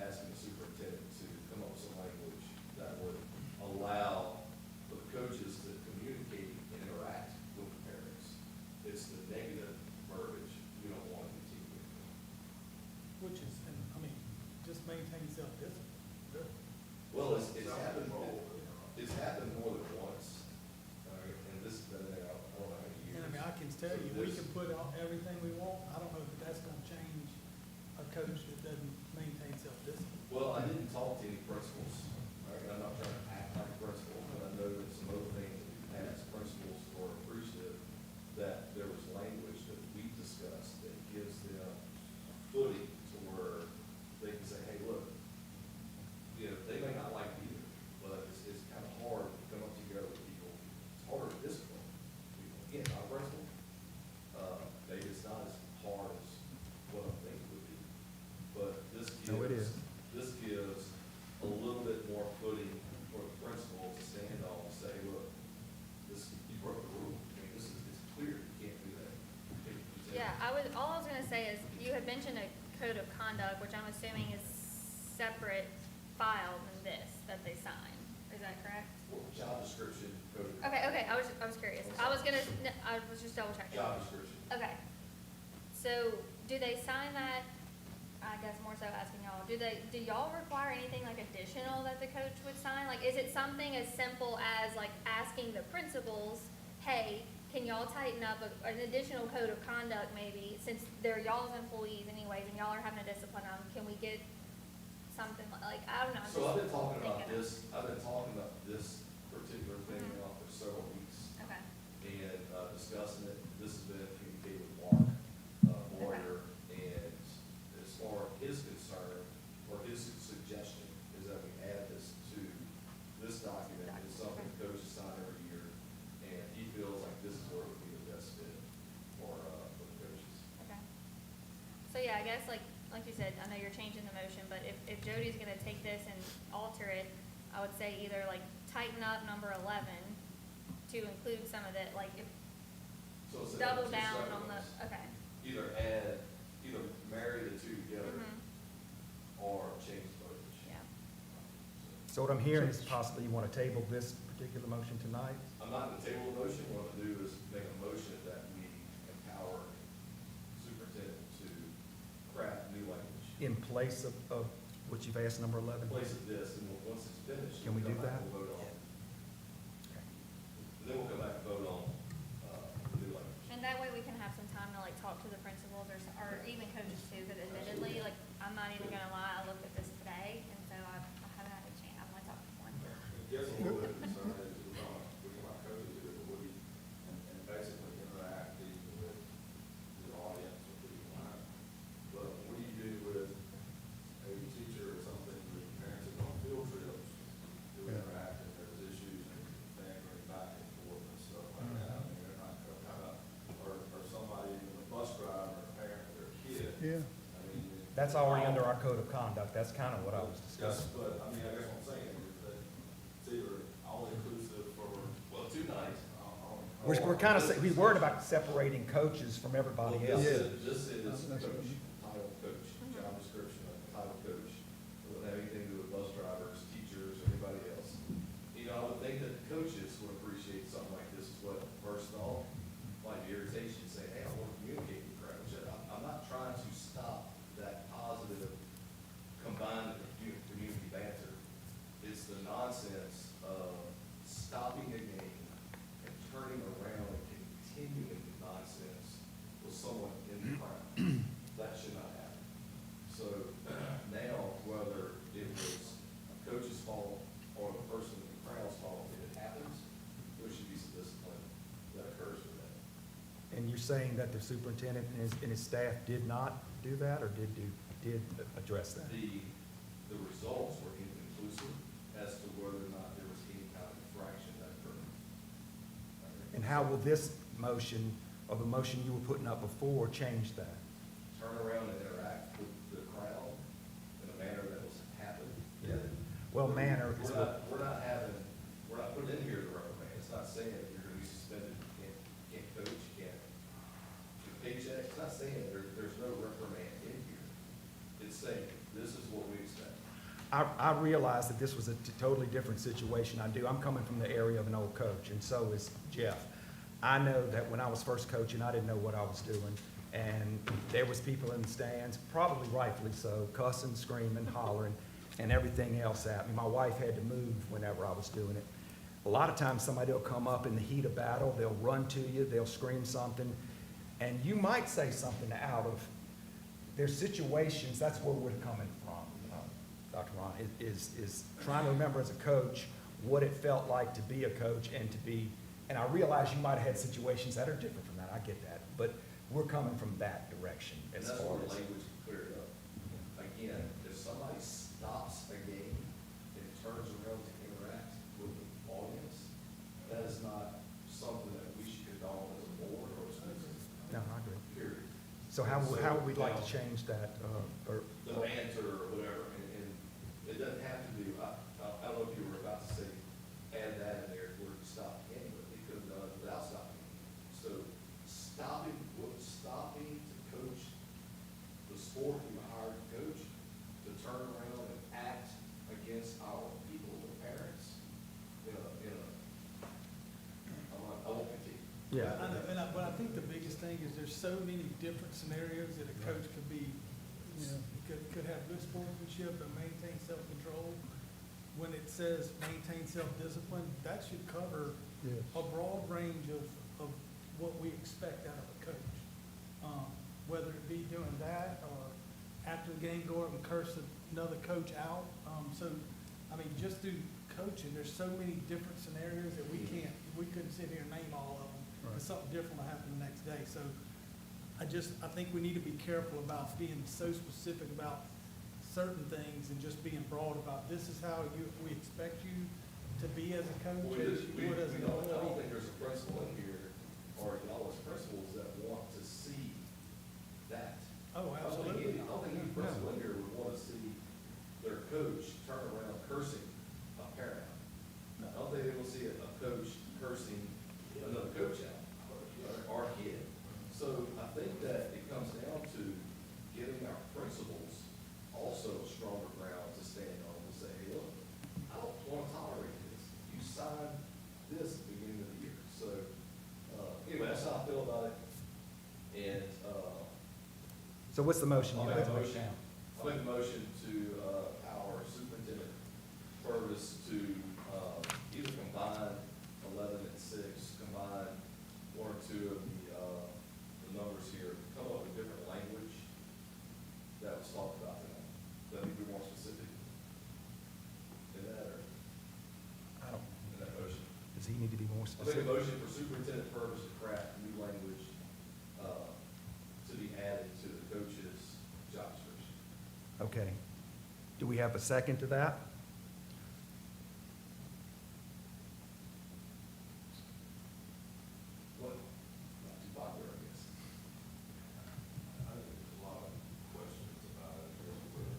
asking the superintendent to come up with some language that would allow for the coaches to communicate and interact with the parents. It's the negative verbiage we don't want to continue. Which is, and, I mean, just maintain self-discipline, really. Well, it's happened more than once, all right, and this, I don't know how many years. And I mean, I can tell you, we can put out everything we want, I don't know if that's gonna change a coach that doesn't maintain self-discipline. Well, I didn't talk to any principals, all right, I'm not trying to act like a principal, but I know that some other things that we've had as principals were appreciative that there was language that we discussed that gives them footing to where they can say, hey, look, you know, they may not like it either, but it's kind of hard to come up together with people. It's harder to discipline people. Again, not a principal, maybe it's not as hard as what I'm thinking it would be, but this gives. No, it is. This gives a little bit more footing for the principal to stand on and say, look, this, you broke the rule. I mean, this is, it's clear, you can't do that. Yeah, all I was gonna say is, you had mentioned a code of conduct, which I'm assuming is separate file than this, that they sign. Is that correct? Well, job description, code. of Okay, I was curious. I was just double checking. Job description. Okay. So, do they sign that, I guess more so asking y'all, do y'all require anything like additional that the coach would sign? Like, is it something as simple as like asking the principals, hey, can y'all tighten up an additional code of conduct maybe, since they're y'all's employees anyways, and y'all are having to discipline them, can we get something like, I don't know. I'm So just I've been talking about thinking of- this, particular thing now for several weeks. Okay, And discussing it, this has been communicated with Mark Boyer, and as far as his concern, or his suggestion, is that we add this to this document, it's something the coaches sign every year, and he feels like this is where it would be the best fit for the coaches. okay. So yeah, I guess like you said, I know you're changing the motion, but if Jody's gonna take this and alter it, I would say either like tighten up number 11 to include some of that, like if, So it's double two down separate on the, ones. okay. Either marry the two together, Mhm. or change the verbiage. Yeah. So what I'm hearing is possibly you want to table this particular motion tonight? I'm not gonna table the motion, what I'm gonna do is make a motion that we empower superintendent to craft new language. In place of what you've asked, number 11? In place of this, and once it's finished. Can we we'll do come back that? and vote on it. Okay. Then we'll come back and vote on, new language. And that way we can have some time to like talk to the principals or even coaches too, because admittedly, like, I'm not even gonna lie, I looked at this today, and so I haven't had a chance, I'm gonna talk to one. Yes, a little bit concerned is with my coaches, it would be, and basically interacting with the audience or people line. But what do you do with a teacher or something, the parents are on field trips, to interact, and there's issues and bantering back and forth and stuff like that, I mean, they're not kind of, or somebody, even a bus driver, or a parent, or a kid. Yeah. I mean. That's already under our code of conduct. That's kind of what I was Yes, discussing. but, I mean, I guess what I'm saying is that it's either all inclusive for, Well, 2 nights. We're kind of, we're worried about separating coaches from everybody Well, else. This is coach, title coach, job description, title coach. It wouldn't have anything to do with bus drivers, teachers, or anybody else. You know, I would think that the coaches would appreciate something like this as well. First off, like the irritation, saying, hey, I want to communicate with crowds. I'm not trying to stop that positive combined with community banter. It's the nonsense of stopping a game and turning around and continuing the nonsense with someone in the crowd. That should not happen. So now, whether it was a coach's fault or the person in the crowd's fault, if it happens, there should be some discipline that occurs with that. And you're saying that the superintendent and his staff did not do that, or did address that? The results were inconclusive as to whether or not there was any kind of infraction that occurred. And how will this motion, or the motion you were putting up before, change that? Turn around and interact with the crowd in a manner that was happened. Well, manner is what, We're not putting in here the rubber band. It's not saying that you're gonna be suspended, you can't coach, you can't It's not saying there's no reprimand in here. It's saying, this is what we expect. I realize that this was a totally different situation. I do. I'm coming from the area of an old coach, and so is Jeff. I know that when I was first coaching, I didn't know what I was doing, and there was people in the stands, probably rightfully so, cussing, screaming, hollering, and everything else at me. My wife had to move whenever I was doing it. A lot of times, somebody will come up in the heat of battle, they'll run to you, they'll scream something, and you might say something out of their situations. That's where we're coming from. Dr. Ron, is trying to remember as a coach what it felt like to be a coach and to be, and I realize you might have had situations that are different from that, I get that, but we're coming from that direction And as that's far where as. language is cleared up. Again, if somebody stops a game and turns around to interact with the audience, that is not something that we should condone as a board or as a citizen. No, I agree. Period. So how would we like to change that, or? The banter or whatever, and it doesn't have to be, I don't know if you were about to say, add that in there where you stop the game, but it could have done without stopping. So stopping to coach the sport you hired to coach, to turn around and act against our people, the parents, I won't continue. Yeah. I know, but I think the biggest thing is there's so many different scenarios that a coach could be, could have good sportsmanship and maintain self-control. When it says maintain self-discipline, that should cover Yes. a broad range of what we expect out of a coach. Whether it be doing that or after the game go up and curse another coach out. So, I mean, just through coaching, there's so many different scenarios that we couldn't sit here and name all of them. And something different will happen the next day. So I think we need to be careful about being so specific about certain things and just being broad about this is how we expect you to be as a coach. As you would as an I don't employee. think there's a principal in here, or y'all as principals that want to see that. Oh, absolutely. I don't think any principal in here would want to see their coach turn around cursing a parent. I don't think they will see a coach cursing another coach out, or a kid. So I think that it comes down to giving our principals also a stronger ground to stand on and say, hey, look, I don't want to tolerate this. You signed this at the beginning of the year. So, anyway, that's how I feel about it. And, So what's the motion? I'll make a motion to, our superintendent Purvis to, either combine 11 and 6, combine one or two of the numbers here, come up with different language that was talked about tonight. Let me be more specific in that, or I don't, in that motion. does he need to be more I'll make specific? a motion for Superintendent Purvis to craft new language, to be added to the coach's job description. Okay. Do we have a second to that? What, not too popular, I guess. I think there's a lot of questions about it, as well.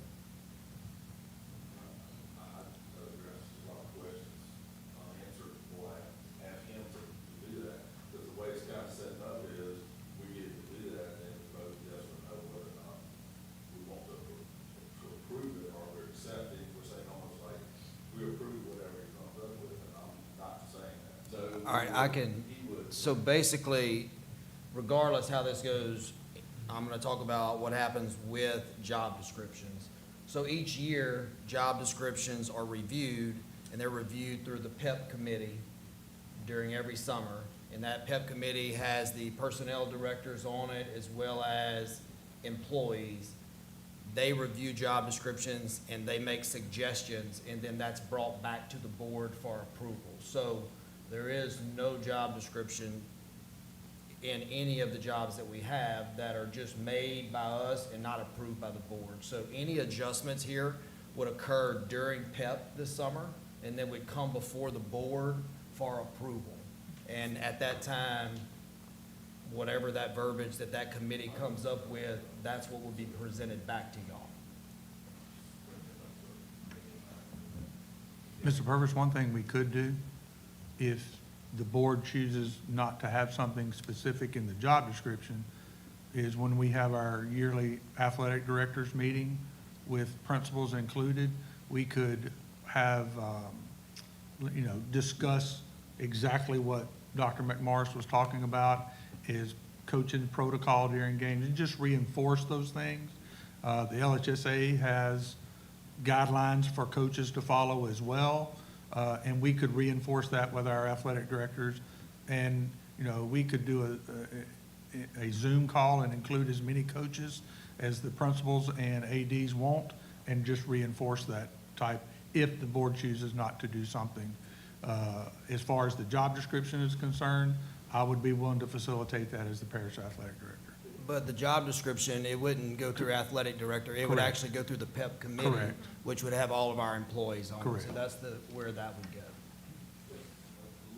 I address a lot of questions, unanswered before I ask him to do that, because the way it's kind of set up is, we get to do that, and then we vote yes or no, whether or not we want to approve it, or we're accepting, we're saying almost like, we approve whatever he comes up with, and I'm not saying that. So. All right, He would. so basically, regardless how this goes, I'm gonna talk about what happens with job descriptions. So each year, job descriptions are reviewed, and they're reviewed through the PEP committee during every summer. And that PEP committee has the personnel directors on it as well as employees. They review job descriptions and they make suggestions, and then that's brought back to the board for approval. So there is no job description in any of the jobs that we have that are just made by us and not approved by the board. So any adjustments here would occur during PEP this summer, and then would come before the board for approval. And at that time, whatever that verbiage that committee comes up with, that's what will be presented back to y'all. Mr. Purvis, one thing we could do, if the board chooses not to have something specific in the job description, is when we have our yearly athletic directors meeting with principals included, we could have, discuss exactly what Dr. McMorris was talking about, is coaching protocol during games, and just reinforce those things. The LHSA has guidelines for coaches to follow as well, and we could reinforce that with our athletic directors. And, we could do a Zoom call and include as many coaches as the principals and ADs want, and just reinforce that type if the board chooses not to do something. As far as the job description is concerned, I would be willing to facilitate that as the parish athletic director. But the job description, it wouldn't go through athletic director, it would Correct. actually go through the PEP committee, Correct. which would have all of our employees on it. Correct. So that's where that would go.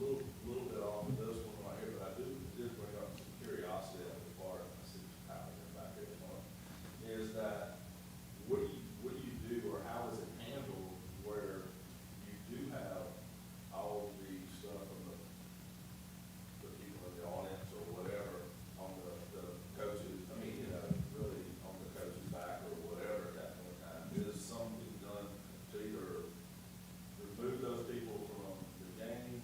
A little bit off of this one right here, but I did bring up some curiosity on the part, I see happening back there, is that, what do you do, or how is it handled where you do have all the stuff from the people in the audience or whatever on the coaches, I mean, really on the coach's back or whatever at that point in time? Is something done to either remove those people from the game,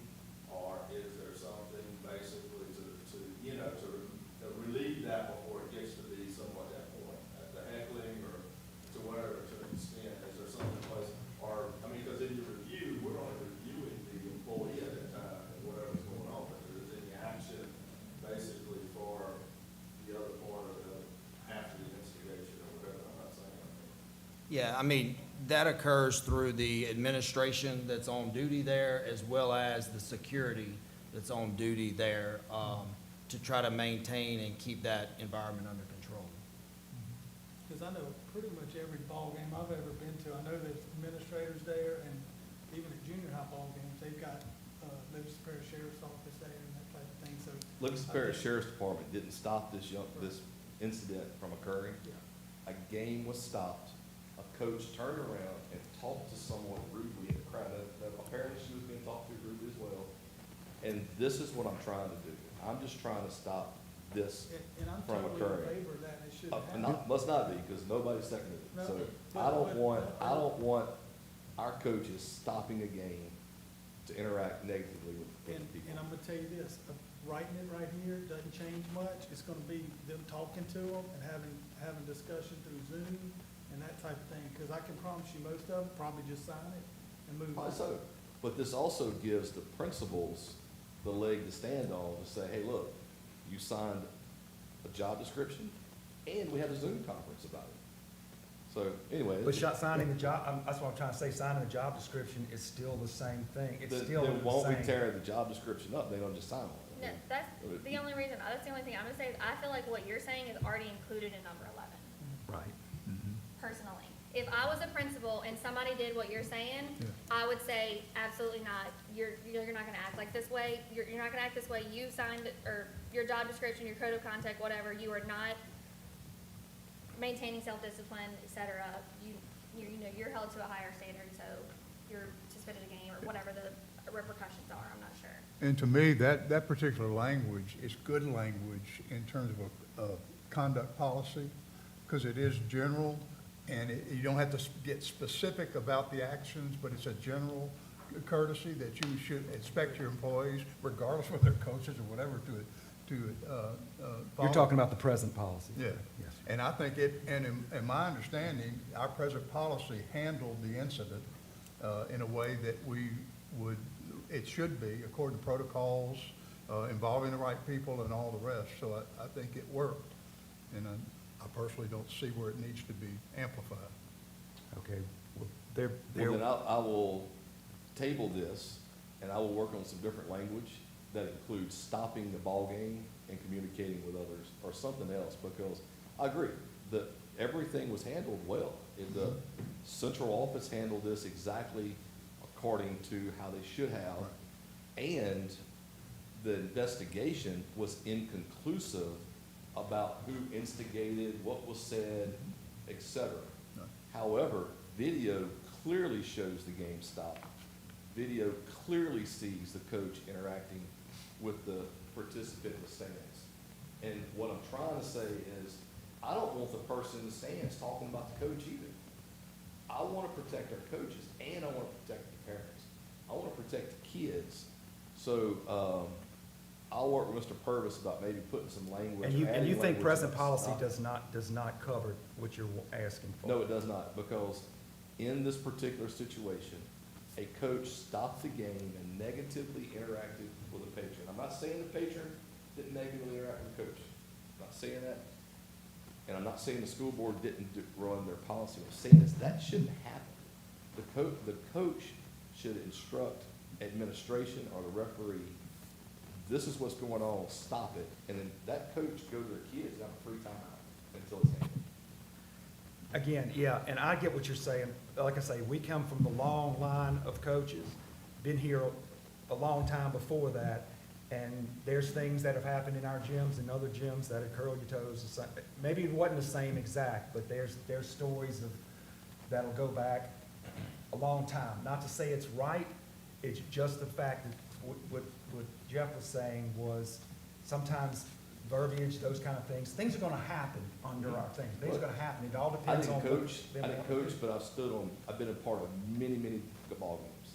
or is there something basically to relieve that before it gets to be somewhat that point, at the heckling or to whatever, to an extent? Is there something in place, or, I mean, because in your review, we're only reviewing the employee at that time and whatever's going on, but there is any action basically for the other part of the, after the instigation or whatever, I'm not saying. Yeah, I mean, that occurs through the administration that's on duty there, as well as the security that's on duty there, to try to maintain and keep that environment under control. Because I know pretty much every ball game I've ever been to, I know there's administrators there, and even at junior high ball games, they've got, Livingston Parish Sheriff's Office there and that type of thing, so. Livingston Parish Sheriff's Department didn't stop this incident from occurring. Yeah. A game was stopped, a coach turned around and talked to someone rudely in the crowd, that apparently she was being talked to rudely as well. And this is what I'm trying to do. I'm just trying to stop this And I'm from totally occurring. in favor of that, and it shouldn't happen. Must not be, because nobody seconded it. No, So but- I don't but- want our coaches stopping a game to interact negatively with And people. I'm gonna tell you this, writing it right here doesn't change much. It's gonna be them talking to them and having discussion through Zoom and that type of thing. Because I can promise you, most of them probably just sign it and move on. Probably so, but this also gives the principals the leg to stand on to say, hey, look, you signed a job description, and we had a Zoom conference about it. So, anyway. But signing the job, that's what I'm trying to say, signing the job description is still the same thing. It's still Then the won't we same. tear the job description up? They don't just sign on No, it. that's the only reason, that's the only thing I'm gonna say, is I feel like what you're saying is already included in number 11, Right. personally. If I was a principal and somebody did what you're saying, I would say, absolutely not, you're not gonna act like this way, you're not gonna act this way, you signed, or your job description, your code of conduct, whatever, you are not maintaining self-discipline, et cetera. You're held to a higher standard, so you're suspended a game, or whatever the repercussions are, I'm not sure. And to me, that particular language is good language in terms of a conduct policy, because it is general, and you don't have to get specific about the actions, but it's a general courtesy that you should expect your employees, regardless of their coaches or whatever, to follow. You're talking about the present policy. Yeah. Yes. And I think in my understanding, our present policy handled the incident in a way that it should be, according to protocols, involving the right people and all the rest. So I think it worked. And I personally don't see where it needs to be amplified. Okay. Well, Well, then I will table this, and I will work on some different language that includes stopping the ball game and communicating with others, or something else, because I agree that everything was handled well. The central office handled this exactly according to how they should have, and the investigation was inconclusive about who instigated, what was said, et cetera. Right. However, video clearly shows the game stopped. Video clearly sees the coach interacting with the participant in the stands. And what I'm trying to say is, I don't want the person in the stands talking about the coach either. I want to protect our coaches, and I want to protect the parents. I want to protect the kids. So, I'll work with Mr. Purvis about maybe putting some language. And you adding think language present about policy stop. does not cover what you're asking for? No, it does not, because in this particular situation, a coach stopped the game and negatively interacted with a patron. I'm not saying the patron didn't negatively interact with the coach. I'm not saying that. And I'm not saying the school board didn't run their policy. I'm saying is that shouldn't happen. The coach should instruct administration or the referee, this is what's going on, stop it. And then that coach go to their kids and have a free timeout until it's handled. Again, yeah, and I get what you're saying. Like I say, we come from the long line of coaches, been here a long time before that, and there's things that have happened in our gyms and other gyms that have curled your toes. Maybe it wasn't the same exact, but there's stories of, that'll go back a long time. Not to say it's right, it's just the fact that what Jeff was saying was sometimes verbiage, those kind of things are gonna happen under our things. Things are gonna happen. It all I depends on. didn't coach, but I've been a part of many ball games,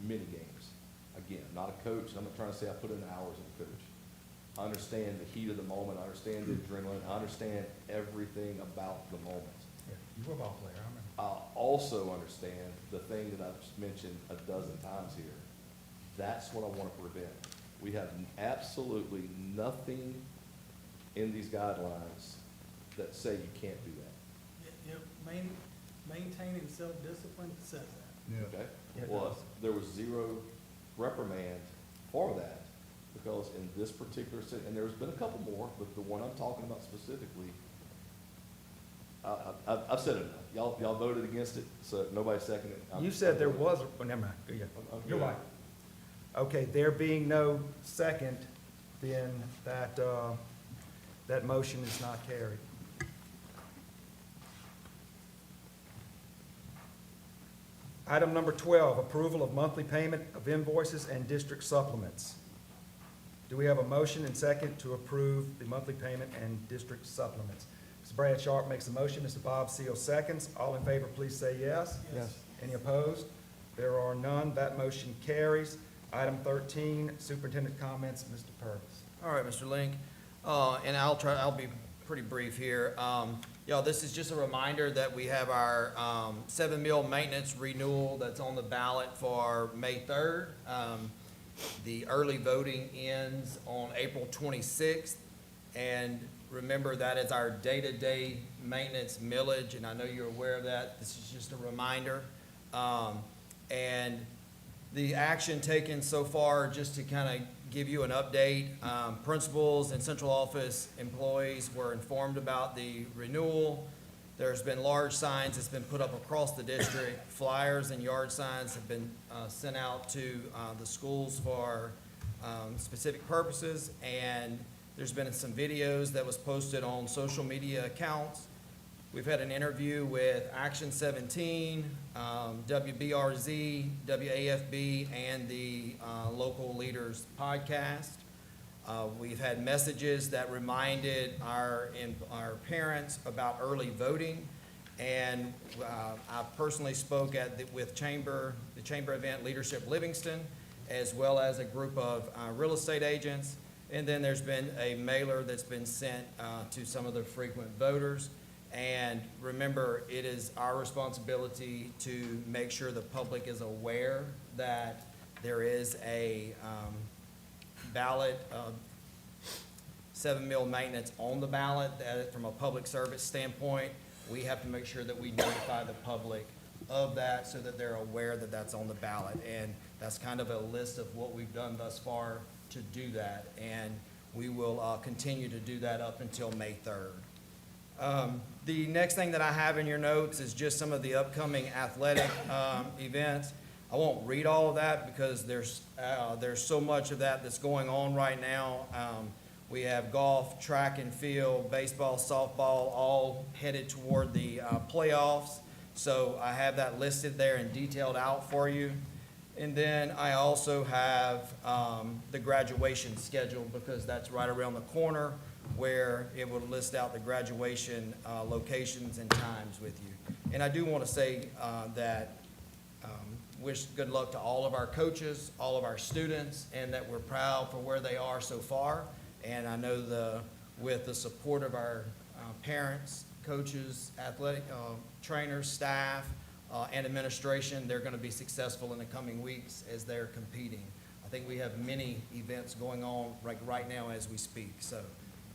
many games. Again, I'm not a coach, and I'm not trying to say I put in hours as a coach. I understand the heat of the moment, I understand the adrenaline, I understand everything about the moment. Yeah, you were a ball player, I remember. I also understand the thing that I've mentioned a dozen times here. That's what I want to prevent. We have absolutely nothing in these guidelines that say you can't do that. Yep, maintaining self-discipline says that. Okay? It Well, does. there was zero reprimand for that, because in this particular, and there's been a couple more, but the one I'm talking about specifically, I've said enough. Y'all voted against it, so nobody seconded it. You said there was, never mind, yeah, you're right. Okay, there being no second, then that motion is not carried. Item number 12, approval of monthly payment of invoices and district supplements. Do we have a motion and second to approve the monthly payment and district supplements? Mr. Brad Sharp makes a motion, Mr. Bob Seal seconds. All in favor, please say yes. Yes. Any opposed? There are none. That motion carries. Item 13, superintendent comments, Mr. Purvis. All right, Mr. Link, and I'll be pretty brief here. Y'all, this is just a reminder that we have our 7 meal maintenance renewal that's on the ballot for May 3rd. The early voting ends on April 26th, and remember that is our day-to-day maintenance millage, and I know you're aware of that. This is just a reminder. And the action taken so far, just to kind of give you an update, principals and central office employees were informed about the renewal. There's been large signs that's been put up across the district. Flyers and yard signs have been sent out to the schools for specific purposes, and there's been some videos that was posted on social media accounts. We've had an interview with Action 17, WBRZ, WAFB, and the Local Leaders podcast. We've had messages that reminded our parents about early voting, and I personally spoke with the Chamber event Leadership Livingston, as well as a group of real estate agents. And then there's been a mailer that's been sent to some of the frequent voters. And remember, it is our responsibility to make sure the public is aware that there is a ballot of 7 meal maintenance on the ballot. That from a public service standpoint, we have to make sure that we notify the public of that so that they're aware that that's on the ballot. And that's kind of a list of what we've done thus far to do that. And we will continue to do that up until May 3rd. The next thing that I have in your notes is just some of the upcoming athletic events. I won't read all of that because there's so much of that that's going on right now. We have golf, track and field, baseball, softball, all headed toward the playoffs. So I have that listed there and detailed out for you. And then I also have the graduation schedule because that's right around the corner. where it will list out the graduation locations and times with you. And I do want to say that wish good luck to all of our coaches, all of our students, and that we're proud for where they are so far. And I know with the support of our parents, coaches, athletic trainers, staff, and administration, they're going to be successful in the coming weeks as they're competing. I think we have many events going on right now as we speak. So,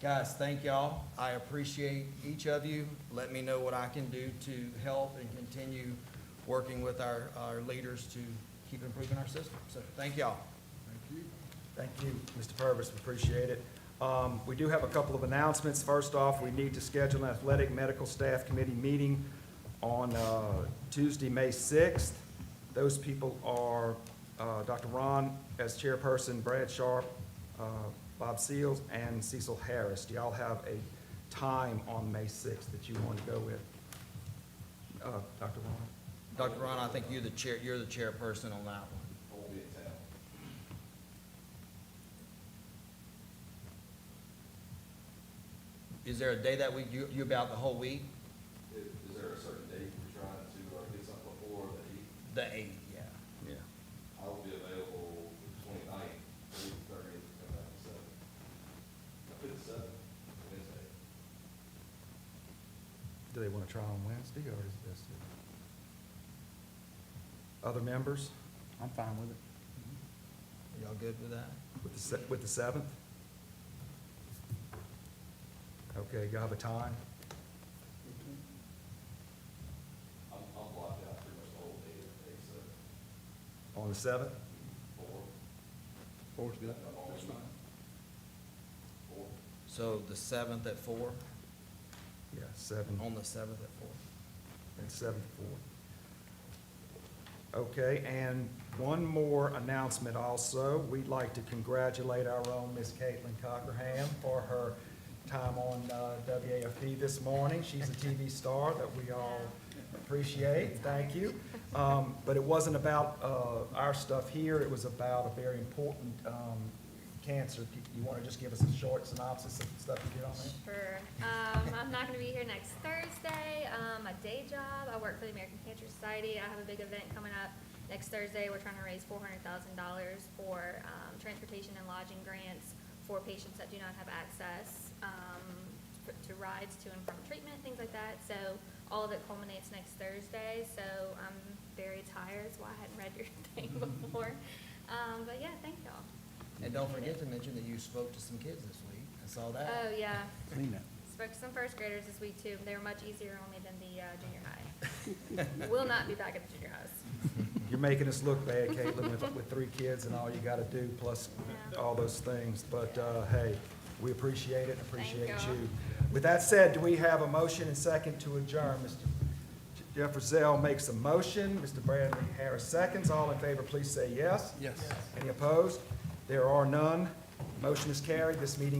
guys, thank y'all. I appreciate each of you. Let me know what I can do to help and continue working with our leaders to keep improving our system. So, thank y'all. Thank you, Mr. Purvis, we appreciate it. We do have a couple of announcements. First off, we need to schedule an athletic medical staff committee meeting on Tuesday, May 6th. Those people are Dr. Ron as chairperson, Brad Sharp, Bob Seals, and Cecil Harris. Do y'all have a time on May 6th that you want to go with? Dr. Ron? Dr. Ron, I think you're the chairperson on that one. Won't be in town. Is there a day that week, you about the whole week? Is there a certain date we're trying to get something before the 8th? The 8th, yeah. Yeah. I will be available the 29th, 30th, and the 7th. I put the 7th, Wednesday. Do they want to try on Wednesday, or is this it? Other members I'm fine with it. Y'all good with that? with the 7th? Okay, y'all have a time? I'm blocked out pretty much the whole day of the day, so On the 7th? 4. 4's good. That's fine. 4. So the 7th at 4? Yeah, 7. On the 7th at 4. And 7 to 4. Okay, and one more announcement also. We'd like to congratulate our own Miss Caitlin Cockerham for her time on WAFP this morning. She's a TV star that we all appreciate. Thank you. But it wasn't about our stuff here. It was about a very important cancer. You want to just give us a short synopsis of the stuff you did on there? Sure. I'm not going to be here next Thursday. My day job, I work for the American Cancer Society. I have a big event coming up next Thursday. We're trying to raise $400,000 for transportation and lodging grants for patients that do not have access to rides to and from treatment, things like that. So all of it culminates next Thursday. So I'm very tired. That's why I hadn't read your thing before. But yeah, thank y'all. And don't forget to mention that you spoke to some kids this week. I saw that. Oh, yeah. Clean that. Spoke to some first graders this week too. They were much easier on me than the junior high. Will not be back at the junior highs. You're making us look bad, Caitlin, with 3 kids and all you got to do, plus all those things. But, hey, we appreciate it, appreciate Thank y'all. you. With that said, do we have a motion and second to adjourn? Mr. Jeff Rozell makes a motion. Mr. Bradley Harris seconds. All in favor, please say yes. Yes. Any opposed? There are none. Motion is carried. This meeting is